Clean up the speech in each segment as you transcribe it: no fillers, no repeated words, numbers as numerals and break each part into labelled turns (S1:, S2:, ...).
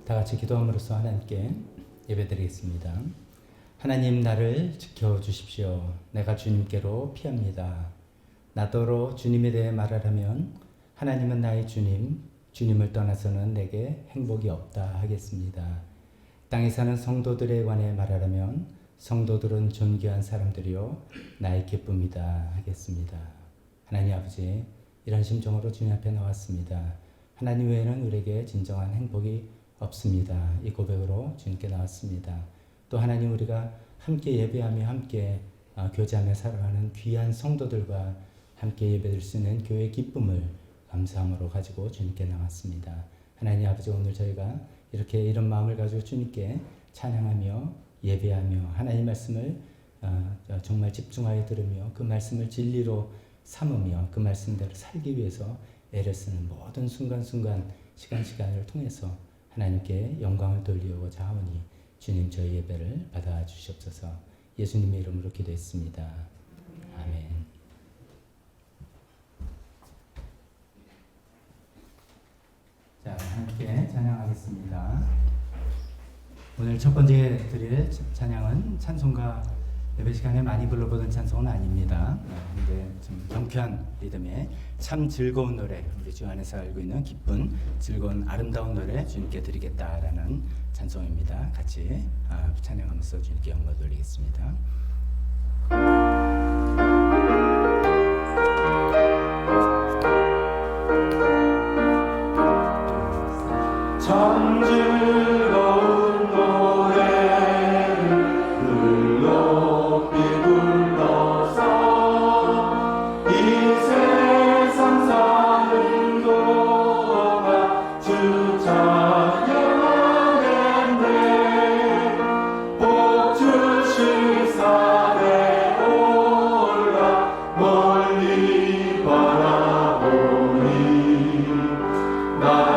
S1: 다 같이 기도함으로써 하나님께 예배드리겠습니다. 하나님, 나를 지켜주십시오. 내가 주님께로 피합니다. 나더러 주님에 대해 말하라면 하나님은 나의 주님, 주님을 떠나서는 내게 행복이 없다 하겠습니다. 땅에 사는 성도들에 관해 말하라면 성도들은 존귀한 사람들이요 나의 기쁨이다 하겠습니다. 하나님 아버지, 이런 심정으로 주님 앞에 나왔습니다. 하나님 외에는 우리에게 진정한 행복이 없습니다. 이 고백으로 주님께 나왔습니다. 또 하나님, 우리가 함께 예배하며 함께 교제하며 살아가는 귀한 성도들과 함께 예배드릴 수 있는 교회의 기쁨을 감사함으로 가지고 주님께 나왔습니다. 하나님 아버지, 오늘 저희가 이렇게 이런 마음을 가지고 주님께 찬양하며 예배하며 하나님 말씀을 정말 집중하여 들으며 그 말씀을 진리로 삼으며 그 말씀대로 살기 위해서 애를 쓰는 모든 순간순간 시간을 통해서 하나님께 영광을 돌리고자 하오니 주님, 저희 예배를 받아 주시옵소서. 예수님의 이름으로 기도했습니다. 아멘. 자, 함께 찬양하겠습니다. 오늘 첫 번째 드릴 찬양은 찬송가 예배 시간에 많이 불러보던 찬송은 아닙니다. 근데 좀 경쾌한 리듬의 참 즐거운 노래, 우리 주 안에서 알고 있는 기쁜 즐거운 아름다운 노래 주님께 드리겠다라는 찬송입니다. 같이 찬양하면서 주님께 영광 돌리겠습니다.
S2: 참 즐거운 노래를 늘 높이 불러서 이 세상 사는 동안 주 찬양하겠네. 복 주실 산에 올라 멀리 바라보니 나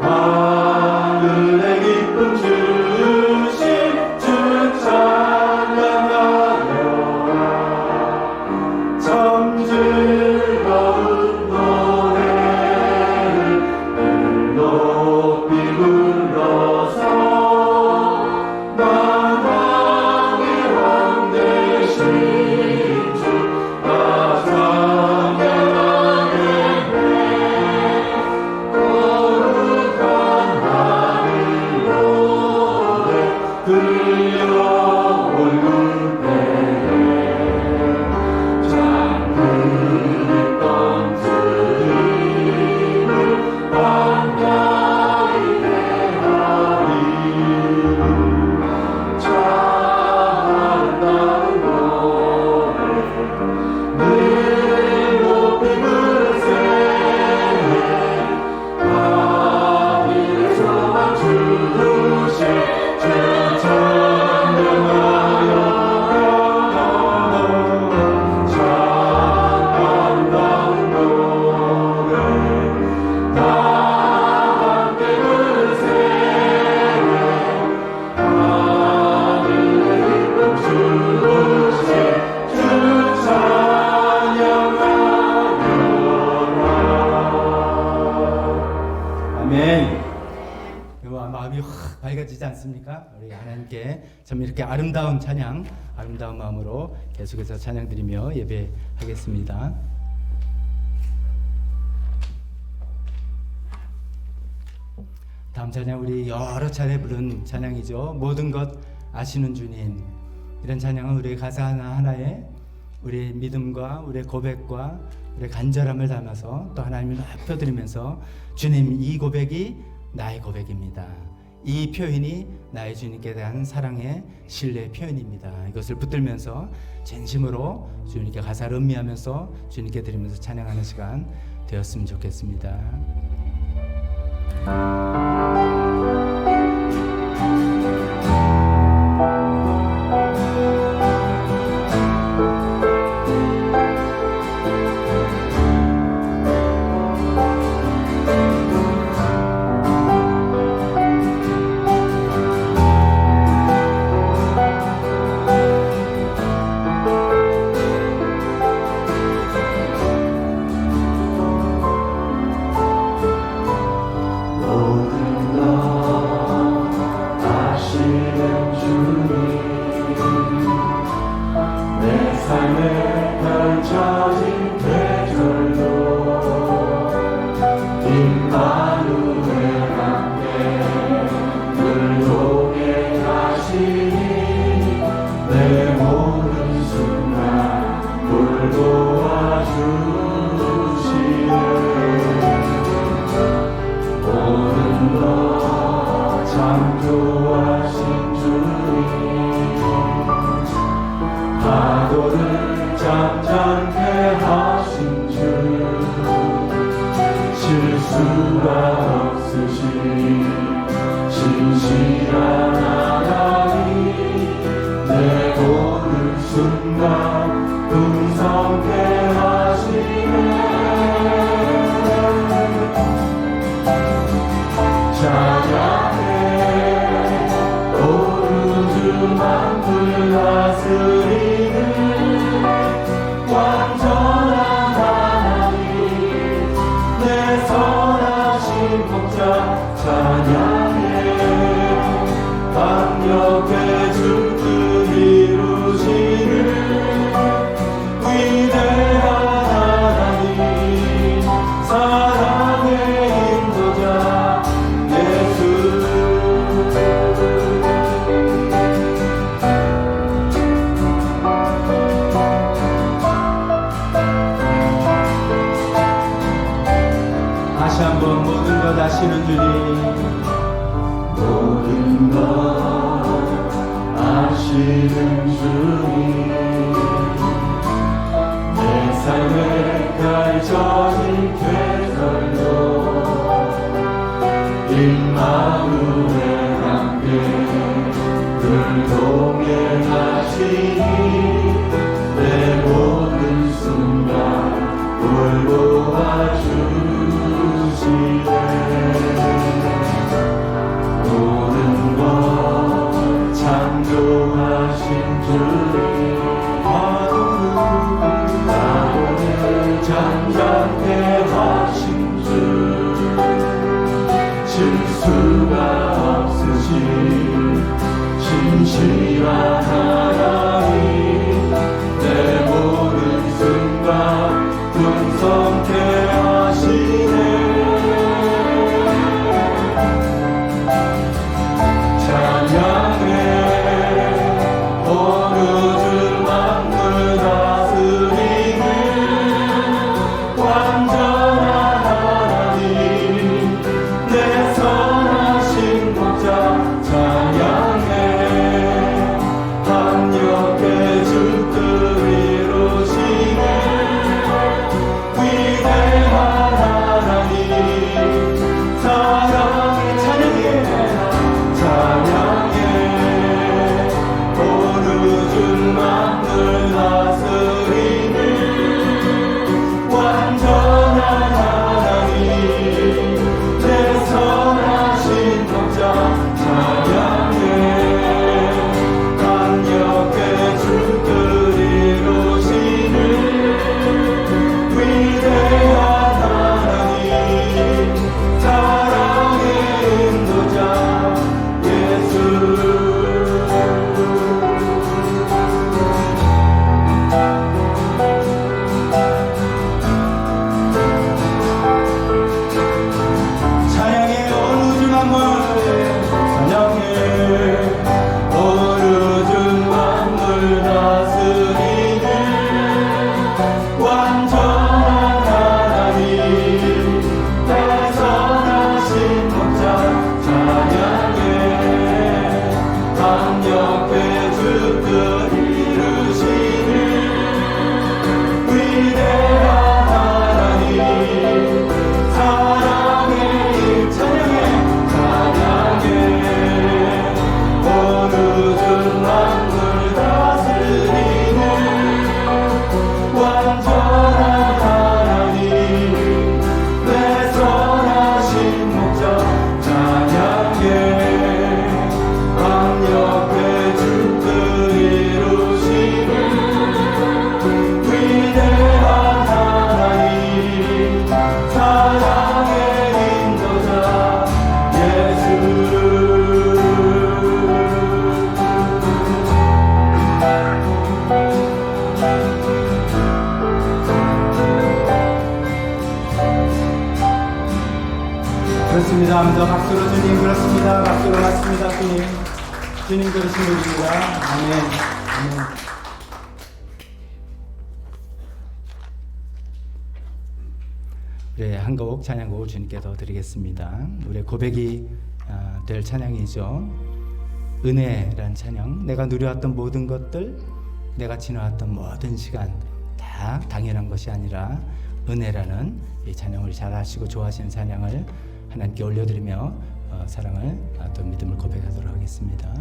S2: 하늘의 기쁨 주신 주 찬양하
S1: 함께 참 이렇게 아름다운 찬양, 아름다운 마음으로 계속해서 찬양드리며 예배하겠습니다. 다음 찬양 우리 여러 차례 부른 찬양이죠. 모든 것 아시는 주님. 이런 찬양은 우리의 가사 하나하나에 우리의 믿음과 우리의 고백과 우리의 간절함을 담아서 또 하나님을 높여드리면서 주님, 이 고백이 나의 고백입니다. 이 표현이 나의 주님께 대한 사랑의 신뢰의 표현입니다. 이것을 붙들면서 진심으로 주님께 가사를 음미하면서 주님께 드리면서 찬양하는 시간 되었으면 좋겠습니다. 다시 한번 모든 것 아시는 주님,
S2: 모든 것 아시는 주님, 내 삶에 가르쳐진 계절로 임마누엘 함께 늘 동행하시니 내 모든 순간 돌보아주시네. 모든 것 창조하신 주님, 파도를 잔잔케 하신 주, 실수가 없으신 진실한 하나님,
S1: 감사합니다. 박수로 주님 그렇습니다. 박수로 맞습니다. 주님 그러신 분입니다. 아멘. 아멘. 우리 한 곡 찬양곡을 주님께 더 드리겠습니다. 우리 고백이 될 찬양이죠. 은혜란 찬양. 내가 누려왔던 모든 것들, 내가 지나왔던 모든 시간 다 당연한 것이 아니라 은혜라는 이 찬양을 잘 아시고 좋아하시는 찬양을 하나님께 올려드리며 사랑을 또 믿음을 고백하도록 하겠습니다.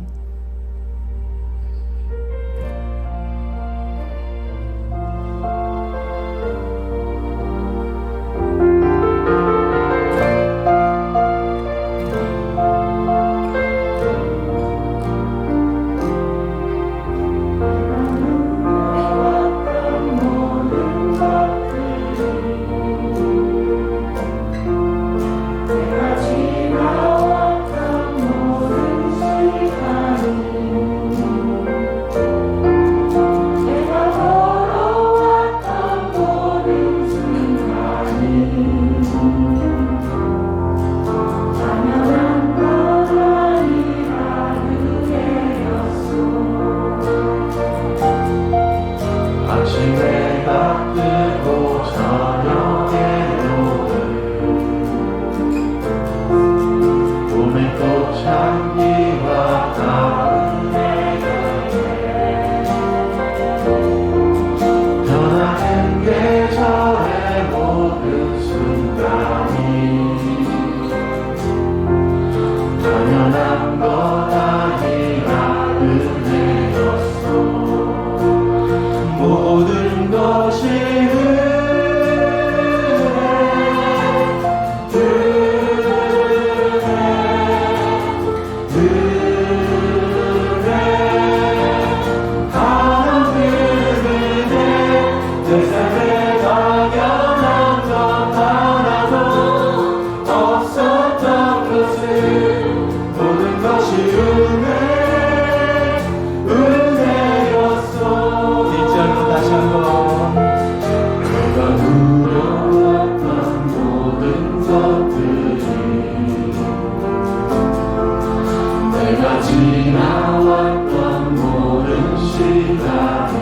S2: 지나왔던 모든 시간이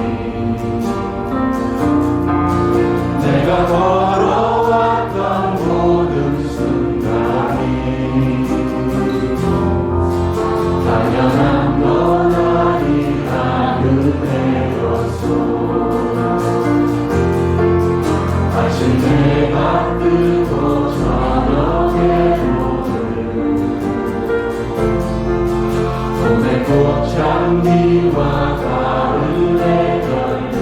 S2: 내가 걸어왔던 모든 순간이 당연한 건 아니라 은혜였소. 아침 해가 뜨고 저녁에 봄의 꽃향기와 가을의 열매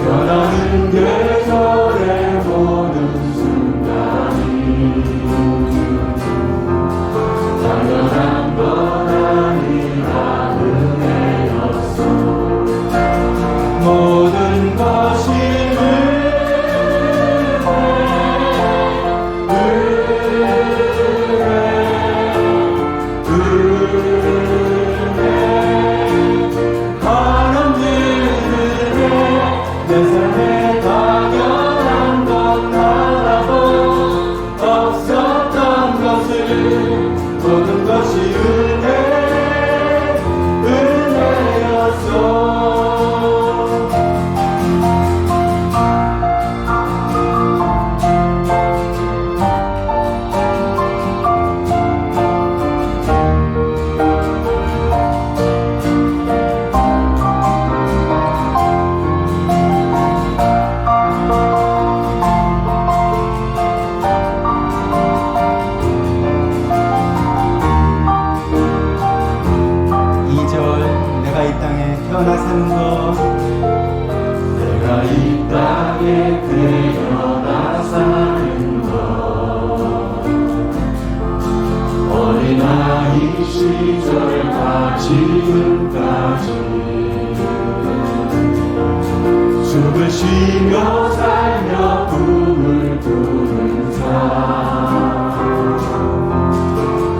S2: 변하는 계절의 모든 순간이 당연한 건 아니라 은혜였소. 모든 것이 모든 것이 은혜였소.
S1: 태어나 사는 것
S2: 내가 이 땅에 태어나 사는 것 어린아이 시절과 지금까지 숨을 쉬며 살며 꿈을 꾸는 삶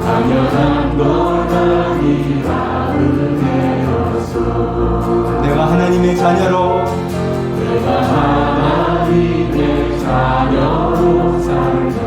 S2: 당연한 건 아니라 은혜였소.
S1: 내가 하나님의 자녀로
S2: 내가 하나님의 자녀로 살며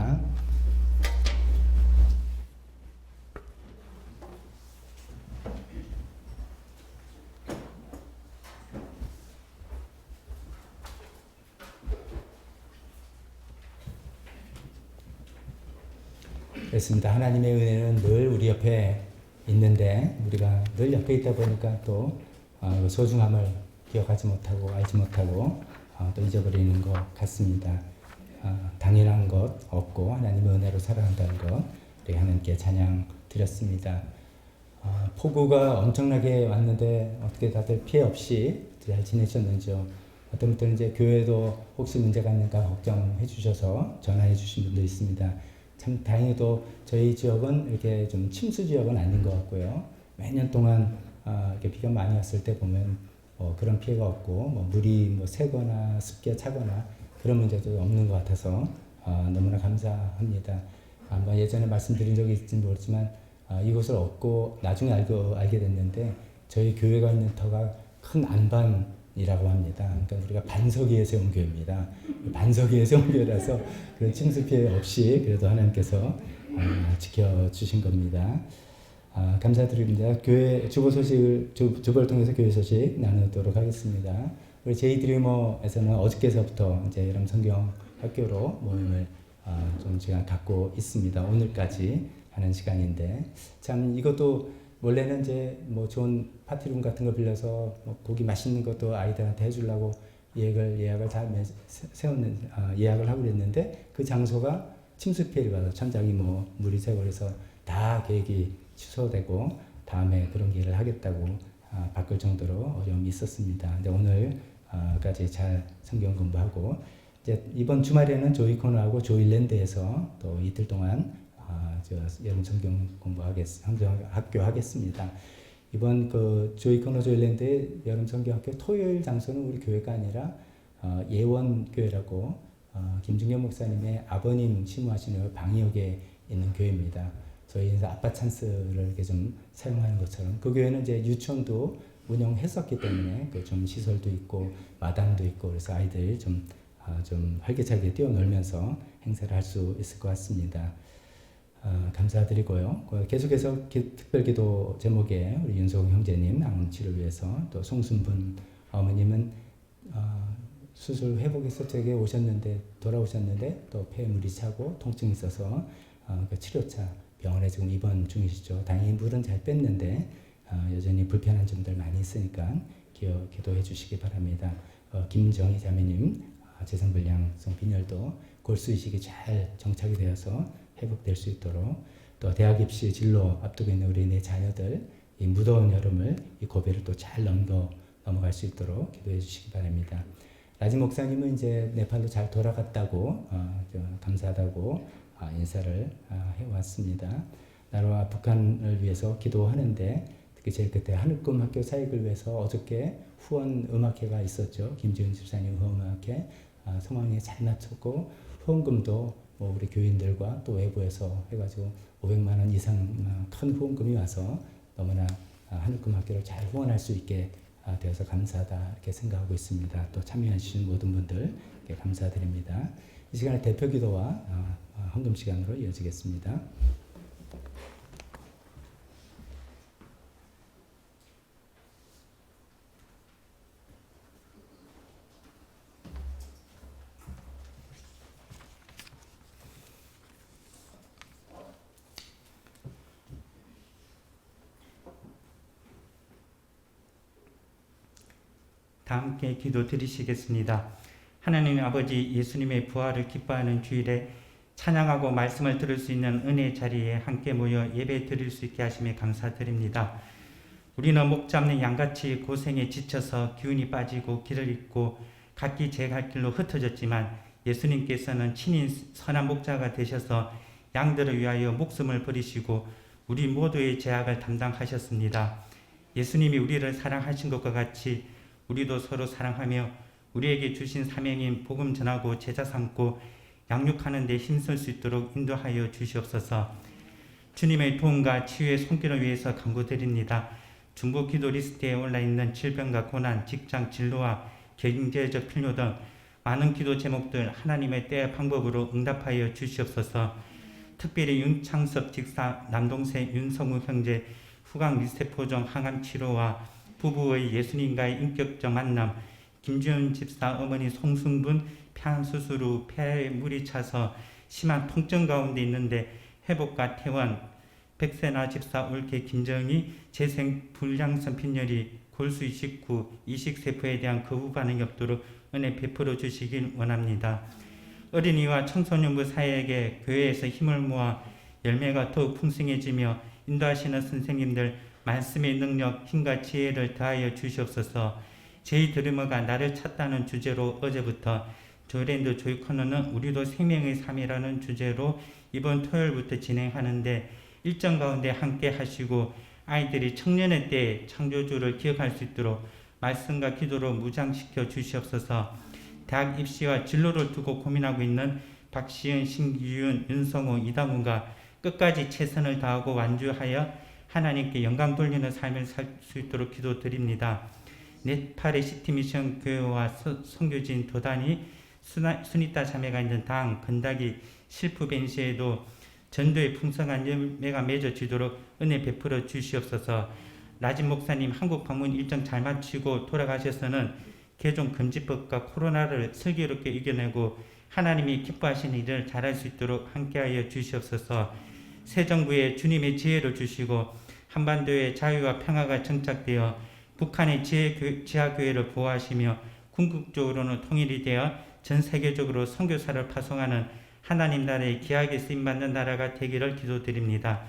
S1: 기도하겠습니다. 그렇습니다. 하나님의 은혜는 늘 우리 옆에 있는데 우리가 늘 옆에 있다 보니까 또 소중함을 기억하지 못하고 알지 못하고 또 잊어버리는 것 같습니다. 당연한 것 없고 하나님의 은혜로 살아간다는 것 우리 하나님께 찬양 드렸습니다. 폭우가 엄청나게 왔는데 어떻게 다들 피해 없이 잘 지내셨는지요? 어떤 분들은 이제 교회도 혹시 문제가 있는가 걱정해 주셔서 전화해 주신 분도 있습니다. 참 다행히도 저희 지역은 이렇게 좀 침수 지역은 아닌 것 같고요. 매년 동안 이렇게 비가 많이 왔을 때 보면 그런 피해가 없고 물이 새거나 습기가 차거나 그런 문제도 없는 것 같아서 너무나 감사합니다. 예전에 말씀드린 적이 있을지 모르지만 이곳을 얻고 나중에 알게 됐는데 저희 교회가 있는 터가 큰 안반이라고 합니다. 그러니까 우리가 반석 위에 세운 교회입니다. 반석 위에 세운 교회라서 그런 침수 피해 없이 그래도 하나님께서 지켜주신 겁니다. 감사드립니다. 교회 주보를 통해서 교회 소식 나누도록 하겠습니다. 우리 제이드리머에서는 어저께서부터 이제 여름 성경 학교로 모임을 좀 시간 갖고 있습니다. 오늘까지 하는 시간인데 참 이것도 원래는 이제 좋은 파티룸 같은 거 빌려서 고기 맛있는 것도 아이들한테 해주려고 예약을 다 예약을 하고 그랬는데 그 장소가 침수 피해를 받아 천장이 물이 새버려서 다 계획이 취소되고 다음에 그런 기회를 하겠다고 바꿀 정도로 어려움이 있었습니다. 근데 오늘까지 잘 성경 공부하고 이제 이번 주말에는 조이코너하고 조일랜드에서 또 이틀 동안 여름 성경 학교 하겠습니다. 이번 조이코너 조일랜드의 여름 성경 학교 토요일 장소는 우리 교회가 아니라 예원교회라고 김중현 목사님의 아버님 심우하시는 방이역에 있는 교회입니다. 저희 아빠 찬스를 이렇게 좀 사용하는 것처럼 그 교회는 이제 유치원도 운영했었기 때문에 좀 시설도 있고 마당도 있고 그래서 아이들 좀 활기차게 뛰어놀면서 행사를 할 수 있을 것 같습니다. 감사드리고요. 계속해서 특별기도 제목에 우리 윤성 형제님 항암치를 위해서 또 송순분 어머님은 수술 회복해서 제게 돌아오셨는데 또 폐에 물이 차고 통증이 있어서 치료차 병원에 지금 입원 중이시죠. 다행히 물은 잘 뺐는데 여전히 불편한 점들 많이 있으니까 기도해 주시기 바랍니다. 김정희 자매님 재성불량성 빈혈도 골수 이식이 잘 정착이 되어서 회복될 수 있도록 또 대학 입시 진로 앞두고 있는 우리 네 자녀들 이 무더운 여름을 이 고비를 또 잘 넘어갈 수 있도록 기도해 주시기 바랍니다. 라지 목사님은 이제 네팔로 잘 돌아갔다고 감사하다고 인사를 해왔습니다. 나라와 북한을 위해서 기도하는데 특히 제일 그때 하늘꿈 학교 사역을 위해서 어저께 후원 음악회가 있었죠. 김지은 집사님 후원 음악회 상황에 잘 맞췄고 후원금도 우리 교인들과 또 외부에서 해가지고 500만 원 이상 큰 후원금이 와서 너무나 하늘꿈 학교를 잘 후원할 수 있게 되어서 감사하다 이렇게 생각하고 있습니다. 또 참여해 주신 모든 분들 감사드립니다. 이 시간에 대표기도와 헌금 시간으로 이어지겠습니다.
S3: 다 함께 기도 드리시겠습니다. 하나님 아버지, 예수님의 부활을 기뻐하는 주일에 찬양하고 말씀을 들을 수 있는 은혜의 자리에 함께 모여 예배 드릴 수 있게 하심에 감사드립니다. 우리는 목 잡는 양같이 고생에 지쳐서 기운이 빠지고 길을 잃고 각기 제 갈 길로 흩어졌지만 예수님께서는 친히 선한 목자가 되셔서 양들을 위하여 목숨을 버리시고 우리 모두의 죄악을 담당하셨습니다. 예수님이 우리를 사랑하신 것과 같이 우리도 서로 사랑하며 우리에게 주신 사명인 복음 전하고 제자 삼고 양육하는 데 힘쓸 수 있도록 인도하여 주시옵소서. 주님의 도움과 치유의 손길을 위해서 간구드립니다. 중보 기도 리스트에 올라있는 질병과 고난, 직장 진로와 경제적 필요 등 많은 기도 제목들 하나님의 때와 방법으로 응답하여 주시옵소서. 특별히 윤창섭 직사, 남동생 윤성우 형제 후각 미세포종 항암 치료와 부부의 예수님과의 인격적 만남, 김지훈 집사 어머니 송순분 폐암 수술 후 폐에 물이 차서 심한 통증 가운데 있는데 회복과 퇴원, 백세나 집사 올케 김정희 재생 불량성 빈혈이 골수 이식 후 이식세포에 대한 거부 반응이 없도록 은혜 베풀어 주시길 원합니다. 어린이와 청소년부 사회에게 교회에서 힘을 모아 열매가 더욱 풍성해지며 인도하시는 선생님들 말씀의 능력, 힘과 지혜를 더하여 주시옵소서. 제이 드리머가 나를 찾다는 주제로 어제부터 조일랜드 조이 코너는 우리도 생명의 삶이라는 주제로 이번 토요일부터 진행하는데 일정 가운데 함께 하시고 아이들이 청년의 때에 창조주를 기억할 수 있도록 말씀과 기도로 무장시켜 주시옵소서. 대학 입시와 진로를 두고 고민하고 있는 박시은, 신기윤, 윤성호, 이다문가 끝까지 최선을 다하고 완주하여 하나님께 영광 돌리는 삶을 살 수 있도록 기도드립니다. 네팔의 시티미션 교회와 선교진 도단이 수니타 자매가 있는 당 건다기 실프벤시에도 전도의 풍성한 열매가 맺어지도록 은혜 베풀어 주시옵소서. 라진 목사님 한국 방문 일정 잘 마치고 돌아가셔서는 개종 금지법과 코로나를 슬기롭게 이겨내고 하나님이 기뻐하시는 일을 잘할 수 있도록 함께하여 주시옵소서. 새 정부에 주님의 지혜를 주시고 한반도의 자유와 평화가 정착되어 북한의 지하교회를 보호하시며 궁극적으로는 통일이 되어 전 세계적으로 선교사를 파송하는 하나님 나라의 귀하게 쓰임받는 나라가 되기를 기도드립니다.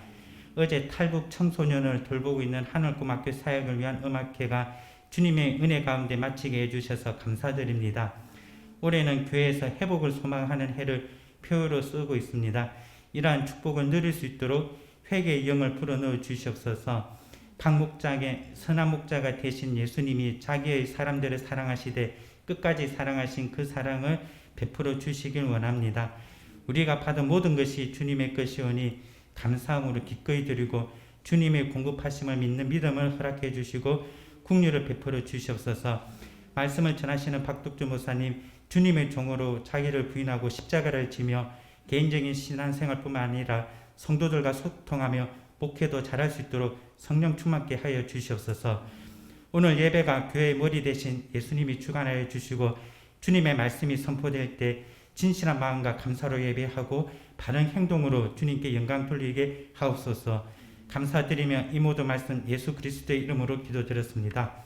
S3: 어제 탈북 청소년을 돌보고 있는 하늘꿈학교 사역을 위한 음악회가 주님의 은혜 가운데 마치게 해주셔서 감사드립니다. 올해는 교회에서 회복을 소망하는 해를 표어로 쓰고 있습니다. 이러한 축복을 누릴 수 있도록 회개의 영을 불어넣어 주시옵소서. 각 목자의 선한 목자가 되신 예수님이 자기의 사람들을 사랑하시되 끝까지 사랑하신 그 사랑을 베풀어 주시길 원합니다. 우리가 받은 모든 것이 주님의 것이오니 감사함으로 기꺼이 드리고 주님의 공급하심을 믿는 믿음을 허락해 주시고 국류를 베풀어 주시옵소서. 말씀을 전하시는 박덕주 목사님 주님의 종으로 자기를 부인하고 십자가를 지며 개인적인 신앙생활뿐만 아니라 성도들과 소통하며 목회도 잘할 수 있도록 성령 충만케 하여 주시옵소서. 오늘 예배가 교회의 머리 대신 예수님이 주관하여 주시고 주님의 말씀이 선포될 때 진실한 마음과 감사로 예배하고 바른 행동으로 주님께 영광 돌리게 하옵소서. 감사드리며 이 모든 말씀 예수 그리스도의 이름으로 기도드렸습니다.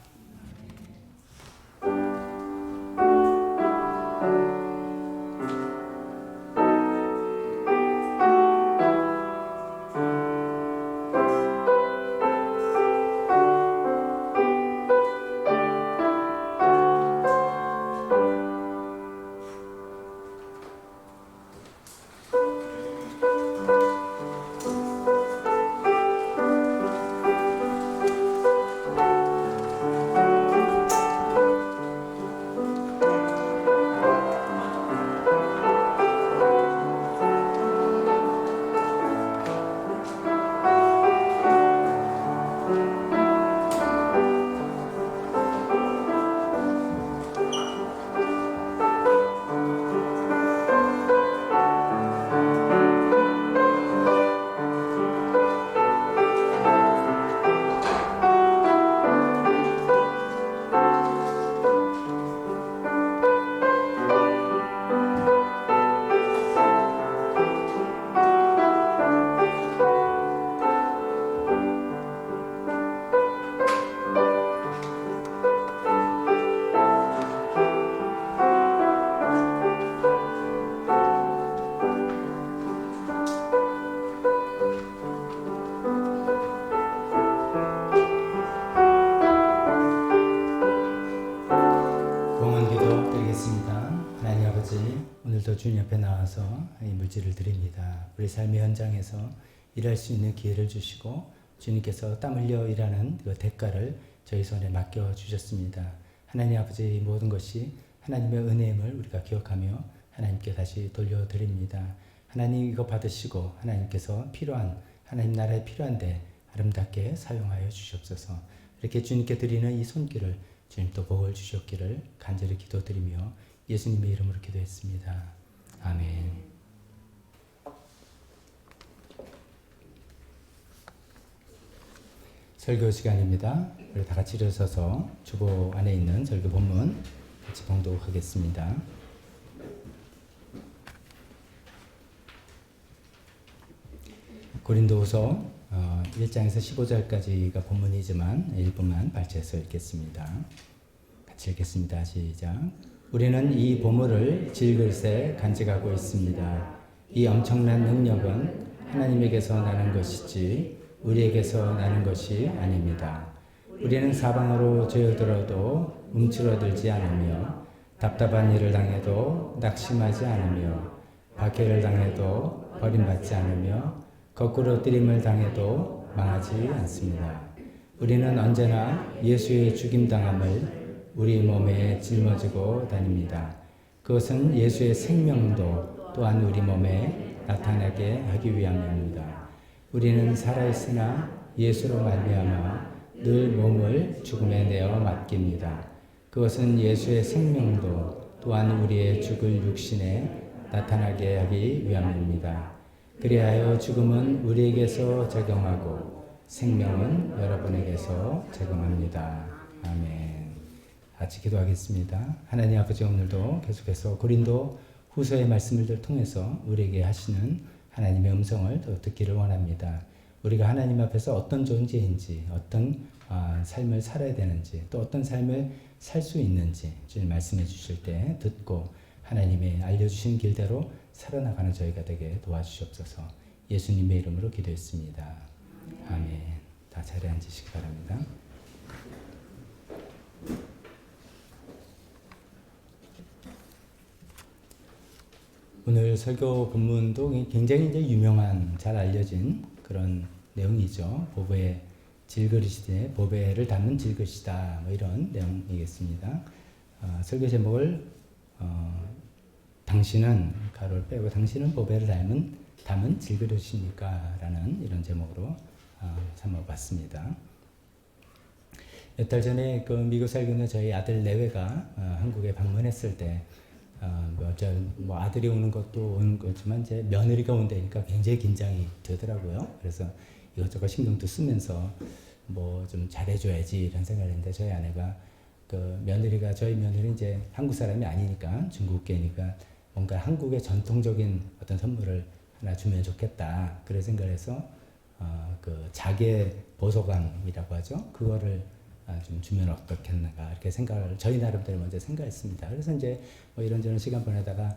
S1: 오늘도 주님 옆에 나와서 이 물질을 드립니다. 우리 삶의 현장에서 일할 수 있는 기회를 주시고 주님께서 땀 흘려 일하는 그 대가를 저희 손에 맡겨 주셨습니다. 하나님 아버지 모든 것이 하나님의 은혜임을 우리가 기억하며 하나님께 다시 돌려드립니다. 하나님 이거 받으시고 하나님께서 필요한 하나님 나라에 필요한데 아름답게 사용하여 주시옵소서. 이렇게 주님께 드리는 이 손길을 주님 또 복을 주셨기를 간절히 기도드리며 예수님의 이름으로 기도했습니다. 아멘. 설교 시간입니다. 우리 다 같이 일어서서 주보 안에 있는 설교 본문 같이 봉독하겠습니다. 고린도후서 1장에서 15절까지가 본문이지만 일부만 발췌해서 읽겠습니다. 같이 읽겠습니다. 시작. 우리는 이 보물을 질글새 간직하고 있습니다. 이 엄청난 능력은 하나님에게서 나는 것이지 우리에게서 나는 것이 아닙니다. 우리는 사방으로 죄어들어도 움츠러들지 않으며 답답한 일을 당해도 낙심하지 않으며 박해를 당해도 버림받지 않으며 거꾸로 뜨림을 당해도 망하지 않습니다. 우리는 언제나 예수의 죽임당함을 우리 몸에 짊어지고 다닙니다. 그것은 예수의 생명도 또한 우리 몸에 나타나게 하기 위함입니다. 우리는 살아있으나 예수로 말미암아 늘 몸을 죽음에 내어 맡깁니다. 그것은 예수의 생명도 또한 우리의 죽을 육신에 나타나게 하기 위함입니다. 그리하여 죽음은 우리에게서 적용하고 생명은 여러분에게서 적용합니다. 아멘. 같이 기도하겠습니다. 하나님 아버지, 오늘도 계속해서 고린도 후서의 말씀을 통해서 우리에게 하시는 하나님의 음성을 더 듣기를 원합니다. 우리가 하나님 앞에서 어떤 존재인지, 어떤 삶을 살아야 되는지, 또 어떤 삶을 살 수 있는지 주님 말씀해 주실 때 듣고 하나님의 알려주신 길대로 살아나가는 저희가 되게 도와주시옵소서. 예수님의 이름으로 기도했습니다. 아멘. 다 자리에 앉으시기 바랍니다. 오늘 설교 본문도 굉장히 이제 유명한, 잘 알려진 그런 내용이죠. 보배의 질그릇이되 보배를 담는 질그릇이다. 뭐 이런 내용이겠습니다. 설교 제목을 당신은 가로를 빼고 당신은 보배를 담은 질그릇입니까? 라는 이런 제목으로 삼아봤습니다. 몇 달 전에 그 미국 살고 있는 저희 아들 내외가 한국에 방문했을 때 아들이 오는 것도 오는 거지만 이제 며느리가 온다니까 굉장히 긴장이 되더라고요. 그래서 이것저것 신경도 쓰면서 뭐 좀 잘해줘야지 이런 생각을 했는데 저희 아내가 저희 며느리 이제 한국 사람이 아니니까 중국계니까 뭔가 한국의 전통적인 어떤 선물을 하나 주면 좋겠다. 그런 생각을 해서 자개 보석왕이라고 하죠. 그거를 좀 주면 어떻겠는가 이렇게 생각을 저희 나름대로 먼저 생각했습니다. 그래서 이제 뭐 이런저런 시간 보내다가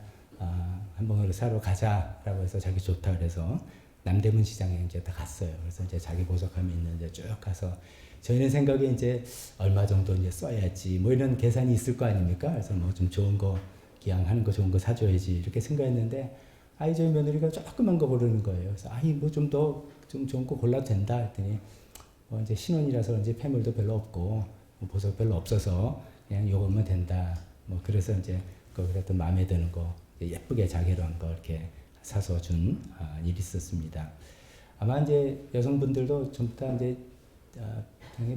S1: 한번 사러 가자라고 해서 자기 좋다 그래서 남대문 시장에 이제 다 갔어요. 그래서 이제 자기 보석함이 있는데 쭉 가서 저희는 생각에 이제 얼마 정도 이제 써야지 뭐 이런 계산이 있을 거 아닙니까? 그래서 뭐 좀 좋은 거 기왕 하는 거 좋은 거 사줘야지 이렇게 생각했는데 저희 며느리가 조그만 거 고르는 거예요. 그래서 뭐 좀 좋은 거 골라도 된다 했더니 이제 신혼이라서 이제 폐물도 별로 없고 보석 별로 없어서 그냥 요거면 된다. 뭐 그래서 이제 그래도 마음에 드는 거 예쁘게 자개로 한 거 이렇게 사서 준 일이 있었습니다. 아마 이제 여성분들도 좀 다 이제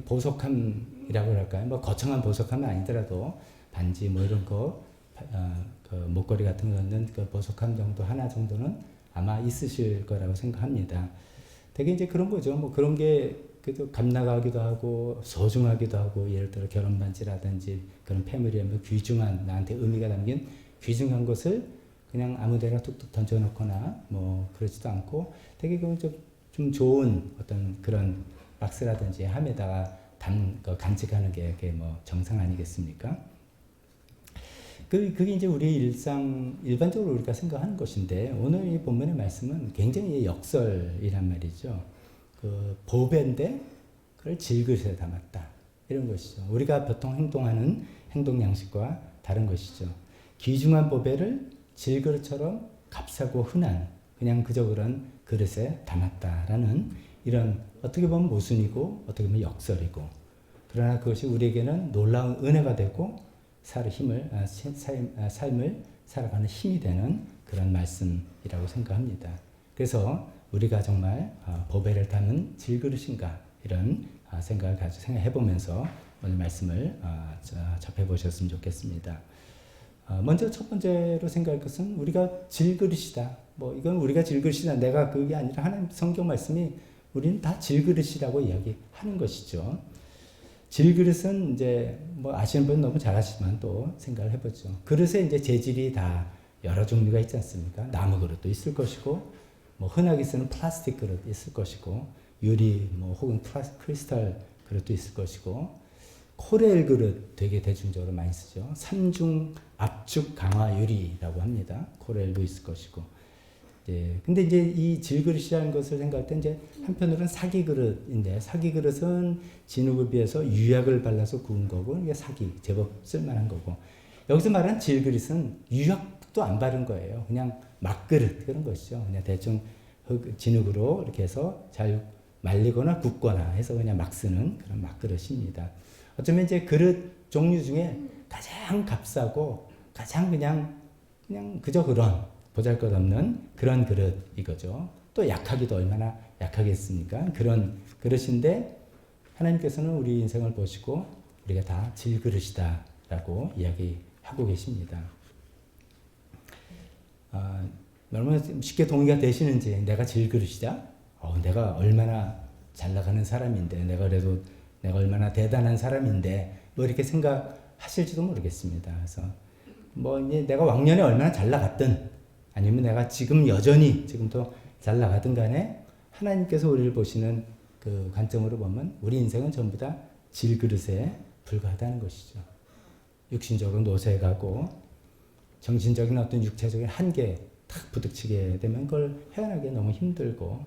S1: 보석함이라고 할까요? 뭐 거창한 보석함은 아니더라도 반지 뭐 이런 거 그 목걸이 같은 거 넣는 그 보석함 정도 하나 정도는 아마 있으실 거라고 생각합니다. 되게 이제 그런 거죠. 뭐 그런 게 그래도 값나가기도 하고 소중하기도 하고 예를 들어 결혼 반지라든지 그런 패밀리에 뭐 귀중한 나한테 의미가 담긴 귀중한 것을 그냥 아무데나 툭툭 던져놓거나 뭐 그러지도 않고 되게 좀 좋은 어떤 그런 박스라든지 함에다가 간직하는 게 뭐 정상 아니겠습니까? 그게 이제 우리 일반적으로 우리가 생각하는 것인데 오늘 이 본문의 말씀은 굉장히 역설이란 말이죠. 보배인데 그걸 질그릇에 담았다. 이런 것이죠. 우리가 보통 행동하는 행동 양식과 다른 것이죠. 귀중한 보배를 질그릇처럼 값싸고 흔한 그냥 그저 그런 그릇에 담았다라는 이런 어떻게 보면 모순이고 어떻게 보면 역설이고 그러나 그것이 우리에게는 놀라운 은혜가 되고 삶을 살아가는 힘이 되는 그런 말씀이라고 생각합니다. 그래서 우리가 정말 보배를 담은 질그릇인가 이런 생각을 생각해 보면서 오늘 말씀을 접해 보셨으면 좋겠습니다. 먼저 첫 번째로 생각할 것은 우리가 질그릇이다. 뭐 이건 우리가 질그릇이다. 내가 그게 아니라 하나님 성경 말씀이 우리는 다 질그릇이라고 이야기하는 것이죠. 질그릇은 이제 뭐 아시는 분 너무 잘 아시지만 또 생각을 해보죠. 그릇에 이제 재질이 다 여러 종류가 있지 않습니까? 나무 그릇도 있을 것이고, 뭐 흔하게 쓰는 플라스틱 그릇 있을 것이고, 유리 뭐 혹은 크리스탈 그릇도 있을 것이고, 코렐 그릇 되게 대중적으로 많이 쓰죠. 삼중 압축 강화 유리라고 합니다. 코렐도 있을 것이고. 근데 이제 이 질그릇이라는 것을 생각할 때 이제 한편으로는 사기 그릇인데, 사기 그릇은 진흙을 비해서 유약을 발라서 구운 거고, 이게 사기 제법 쓸만한 거고, 여기서 말하는 질그릇은 유약도 안 바른 거예요. 그냥 막그릇 그런 것이죠. 그냥 대충 진흙으로 이렇게 해서 잘 말리거나 굽거나 해서 그냥 막 쓰는 그런 막그릇입니다. 어쩌면 이제 그릇 종류 중에 가장 값싸고 가장 그냥 그저 그런 보잘것없는 그런 그릇 이거죠. 또 약하기도 얼마나 약하겠습니까? 그런 그릇인데 하나님께서는 우리 인생을 보시고 우리가 다 질그릇이다라고 이야기하고 계십니다. 얼마나 쉽게 동의가 되시는지, 내가 질그릇이다? 내가 얼마나 잘 나가는 사람인데, 내가 얼마나 대단한 사람인데, 뭐 이렇게 생각하실지도 모르겠습니다. 그래서 뭐 이제 내가 왕년에 얼마나 잘 나갔든, 아니면 내가 지금 여전히 지금도 잘 나가든 간에 하나님께서 우리를 보시는 그 관점으로 보면 우리 인생은 전부 다 질그릇에 불과하다는 것이죠. 육신적으로 노쇠가고 정신적인 어떤 육체적인 한계에 탁 부딪히게 되면 그걸 헤어나기 너무 힘들고,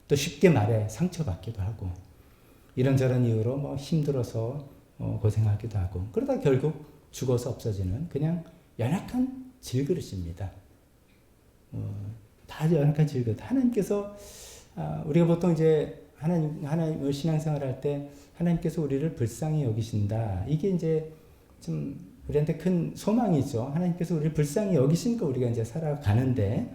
S1: 또 쉽게 말해 상처받기도 하고, 이런저런 이유로 뭐 힘들어서 고생하기도 하고, 그러다 결국 죽어서 없어지는 그냥 연약한 질그릇입니다. 다 연약한 질그릇. 하나님께서 우리가 보통 이제 하나님을 신앙생활할 때 하나님께서 우리를 불쌍히 여기신다. 이게 이제 좀 우리한테 큰 소망이죠. 하나님께서 우리를 불쌍히 여기시니까 우리가 이제 살아가는데,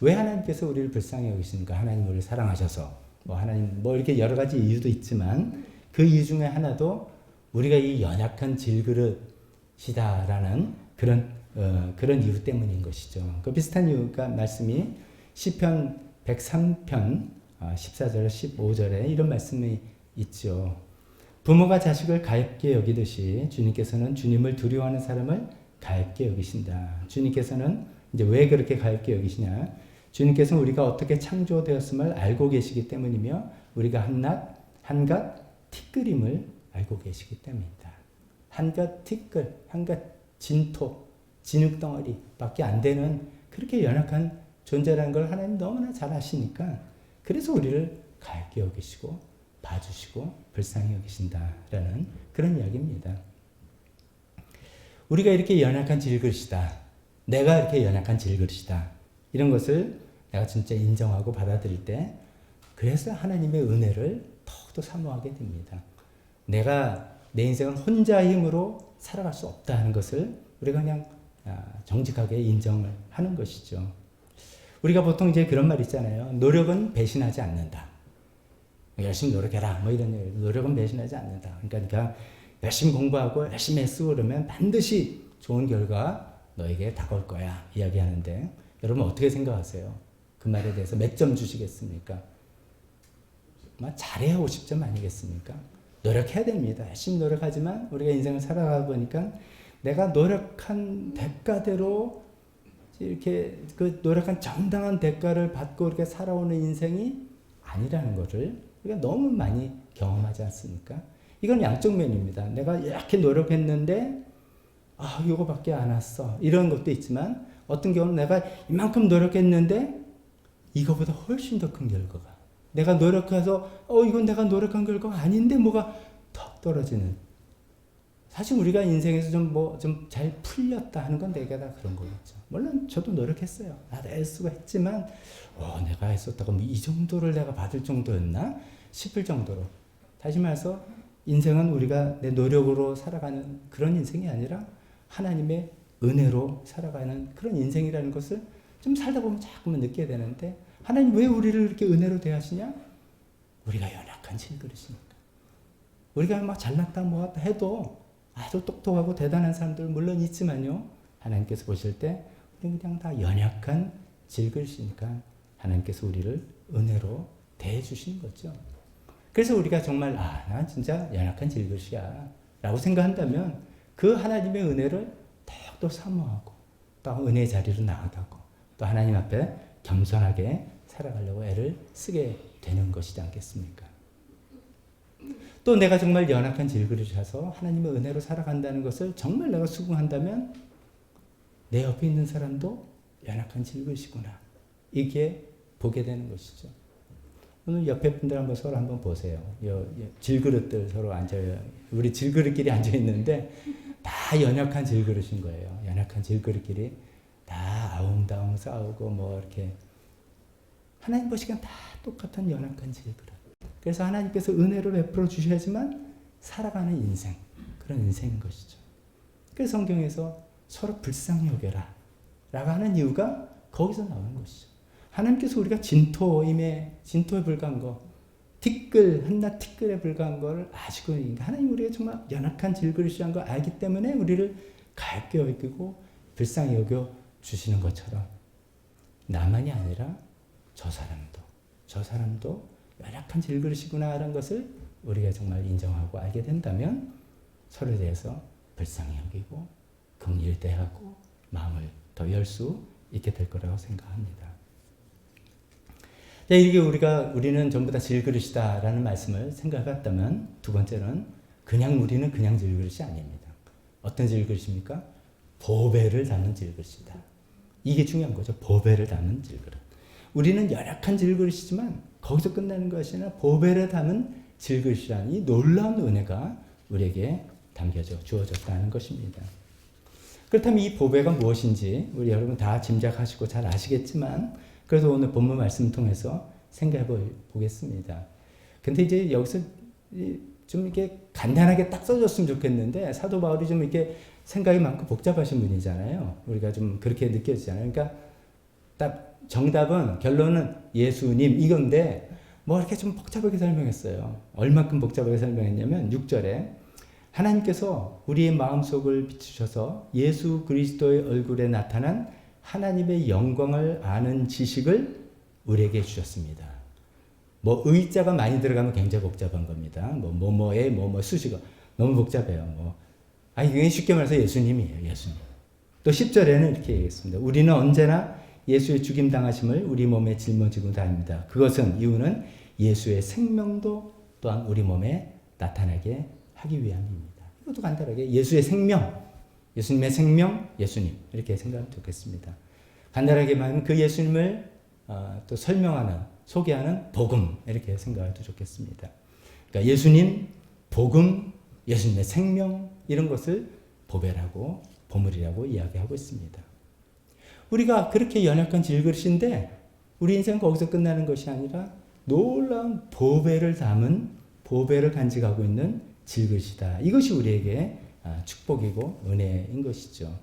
S1: 왜 하나님께서 우리를 불쌍히 여기시는가? 하나님 우리를 사랑하셔서, 하나님 이렇게 여러 가지 이유도 있지만 그 이유 중에 하나도 우리가 이 연약한 질그릇이다라는 그런 이유 때문인 것이죠. 그 비슷한 이유가 말씀이 시편 103편 14절 15절에 이런 말씀이 있죠. 부모가 자식을 가엾게 여기듯이 주님께서는 주님을 두려워하는 사람을 가엾게 여기신다. 주님께서는 이제 왜 그렇게 가엾게 여기시냐? 주님께서는 우리가 어떻게 창조되었음을 알고 계시기 때문이며, 우리가 한갓 티끌임을 알고 계시기 때문이다. 한갓 티끌, 한갓 진토, 진흙덩어리 밖에 안 되는 그렇게 연약한 존재라는 걸 하나님 너무나 잘 아시니까, 그래서 우리를 가엾게 여기시고 봐주시고 불쌍히 여기신다라는 그런 이야기입니다. 우리가 이렇게 연약한 질그릇이다, 내가 이렇게 연약한 질그릇이다, 이런 것을 내가 진짜 인정하고 받아들일 때, 그래서 하나님의 은혜를 더욱더 사모하게 됩니다. 내가 내 인생을 혼자 힘으로 살아갈 수 없다 하는 것을 우리가 그냥 정직하게 인정을 하는 것이죠. 우리가 보통 이제 그런 말 있잖아요. 노력은 배신하지 않는다. 열심히 노력해라. 뭐 이런 얘기. 노력은 배신하지 않는다. 그러니까 열심히 공부하고 열심히 애쓰고 그러면 반드시 좋은 결과 너에게 다가올 거야. 이야기하는데, 여러분 어떻게 생각하세요? 그 말에 대해서 몇 점 주시겠습니까? 잘해야 50점 아니겠습니까? 노력해야 됩니다. 열심히 노력하지만 우리가 인생을 살아가 보니까 내가 노력한 대가대로 이렇게 그 노력한 정당한 대가를 받고 이렇게 살아오는 인생이 아니라는 것을 우리가 너무 많이 경험하지 않습니까? 이건 양쪽 면입니다. 내가 이렇게 노력했는데 이거밖에 안 왔어. 이런 것도 있지만, 어떤 경우는 내가 이만큼 노력했는데 이거보다 훨씬 더 큰 결과가, 내가 노력해서 이건 내가 노력한 결과가 아닌데 뭐가 더 떨어지는, 사실 우리가 인생에서 좀 잘 풀렸다 하는 건 내가 다 그런 거겠죠. 물론 저도 노력했어요. 나도 애쓰고 했지만 내가 애썼다고 이 정도를 내가 받을 정도였나 싶을 정도로. 다시 말해서 인생은 우리가 내 노력으로 살아가는 그런 인생이 아니라 하나님의 은혜로 살아가는 그런 인생이라는 것을 좀 살다 보면 자꾸만 느끼게 되는데, 하나님 왜 우리를 이렇게 은혜로 대하시냐? 우리가 연약한 질그릇이니까. 우리가 막 잘났다 뭐했다 해도 아주 똑똑하고 대단한 사람들 물론 있지만요, 하나님께서 보실 때 우리는 그냥 다 연약한 질그릇이니까 하나님께서 우리를 은혜로 대해주시는 거죠. 그래서 우리가 정말 나 진짜 연약한 질그릇이야 라고 생각한다면 그 하나님의 은혜를 더욱더 사모하고 또 은혜의 자리로 나아가고 또 하나님 앞에 겸손하게 살아가려고 애를 쓰게 되는 것이지 않겠습니까? 또 내가 정말 연약한 질그릇이라서 하나님의 은혜로 살아간다는 것을 정말 내가 수긍한다면 내 옆에 있는 사람도 연약한 질그릇이구나. 이게 보게 되는 것이죠. 오늘 옆에 분들 한번 서로 한번 보세요. 질그릇들 서로 앉아요. 우리 질그릇끼리 앉아있는데 다 연약한 질그릇인 거예요. 연약한 질그릇끼리 다 아웅다웅 싸우고 뭐 이렇게 하나님 보시기엔 다 똑같은 연약한 질그릇. 그래서 하나님께서 은혜를 베풀어 주셔야지만 살아가는 인생, 그런 인생인 것이죠. 그래서 성경에서 서로 불쌍히 여겨라 라고 하는 이유가 거기서 나오는 것이죠. 하나님께서 우리가 진토에 불과한 거, 한낱 티끌에 불과한 걸 아시고, 하나님 우리가 정말 연약한 질그릇이란 걸 알기 때문에 우리를 가볍게 여기고 불쌍히 여겨 주시는 것처럼 나만이 아니라 저 사람도 연약한 질그릇이구나 하는 것을 우리가 정말 인정하고 알게 된다면 서로에 대해서 불쌍히 여기고 긍휼히 대하고 마음을 더 열 수 있게 될 거라고 생각합니다. 이게 우리는 전부 다 질그릇이다라는 말씀을 생각해봤다면 두 번째는 우리는 그냥 질그릇이 아닙니다. 어떤 질그릇입니까? 보배를 담은 질그릇이다. 이게 중요한 거죠. 보배를 담은 질그릇. 우리는 연약한 질그릇이지만 거기서 끝나는 것이 아니라 보배를 담은 질그릇이라는 이 놀라운 은혜가 우리에게 주어졌다는 것입니다. 그렇다면 이 보배가 무엇인지 우리 여러분 다 짐작하시고 잘 아시겠지만 그래서 오늘 본문 말씀 통해서 생각해 보겠습니다. 근데 이제 여기서 좀 이렇게 간단하게 딱 써줬으면 좋겠는데 사도 바울이 좀 이렇게 생각이 많고 복잡하신 분이잖아요. 우리가 좀 그렇게 느껴지잖아요. 그러니까 딱 결론은 예수님 이건데 뭐 이렇게 좀 복잡하게 설명했어요. 얼마큼 복잡하게 설명했냐면 6절에 하나님께서 우리의 마음속을 비추셔서 예수 그리스도의 얼굴에 나타난 하나님의 영광을 아는 지식을 우리에게 주셨습니다. 뭐 의자가 많이 들어가면 굉장히 복잡한 겁니다. 뭐뭐에 수식어 너무 복잡해요. 이게 쉽게 말해서 예수님이에요. 예수님. 또 10절에는 이렇게 얘기했습니다. 우리는 언제나 예수의 죽임 당하심을 우리 몸에 짊어지고 다닙니다. 이유는 예수의 생명도 또한 우리 몸에 나타나게 하기 위함입니다. 이것도 간단하게 예수의 생명, 예수님의 생명, 예수님 이렇게 생각하면 좋겠습니다. 간단하게 말하면 그 예수님을 또 소개하는 복음 이렇게 생각해도 좋겠습니다. 그러니까 예수님, 복음, 예수님의 생명 이런 것을 보배라고 보물이라고 이야기하고 있습니다. 우리가 그렇게 연약한 질그릇인데 우리 인생은 거기서 끝나는 것이 아니라 놀라운 보배를 간직하고 있는 질그릇이다. 이것이 우리에게 축복이고 은혜인 것이죠.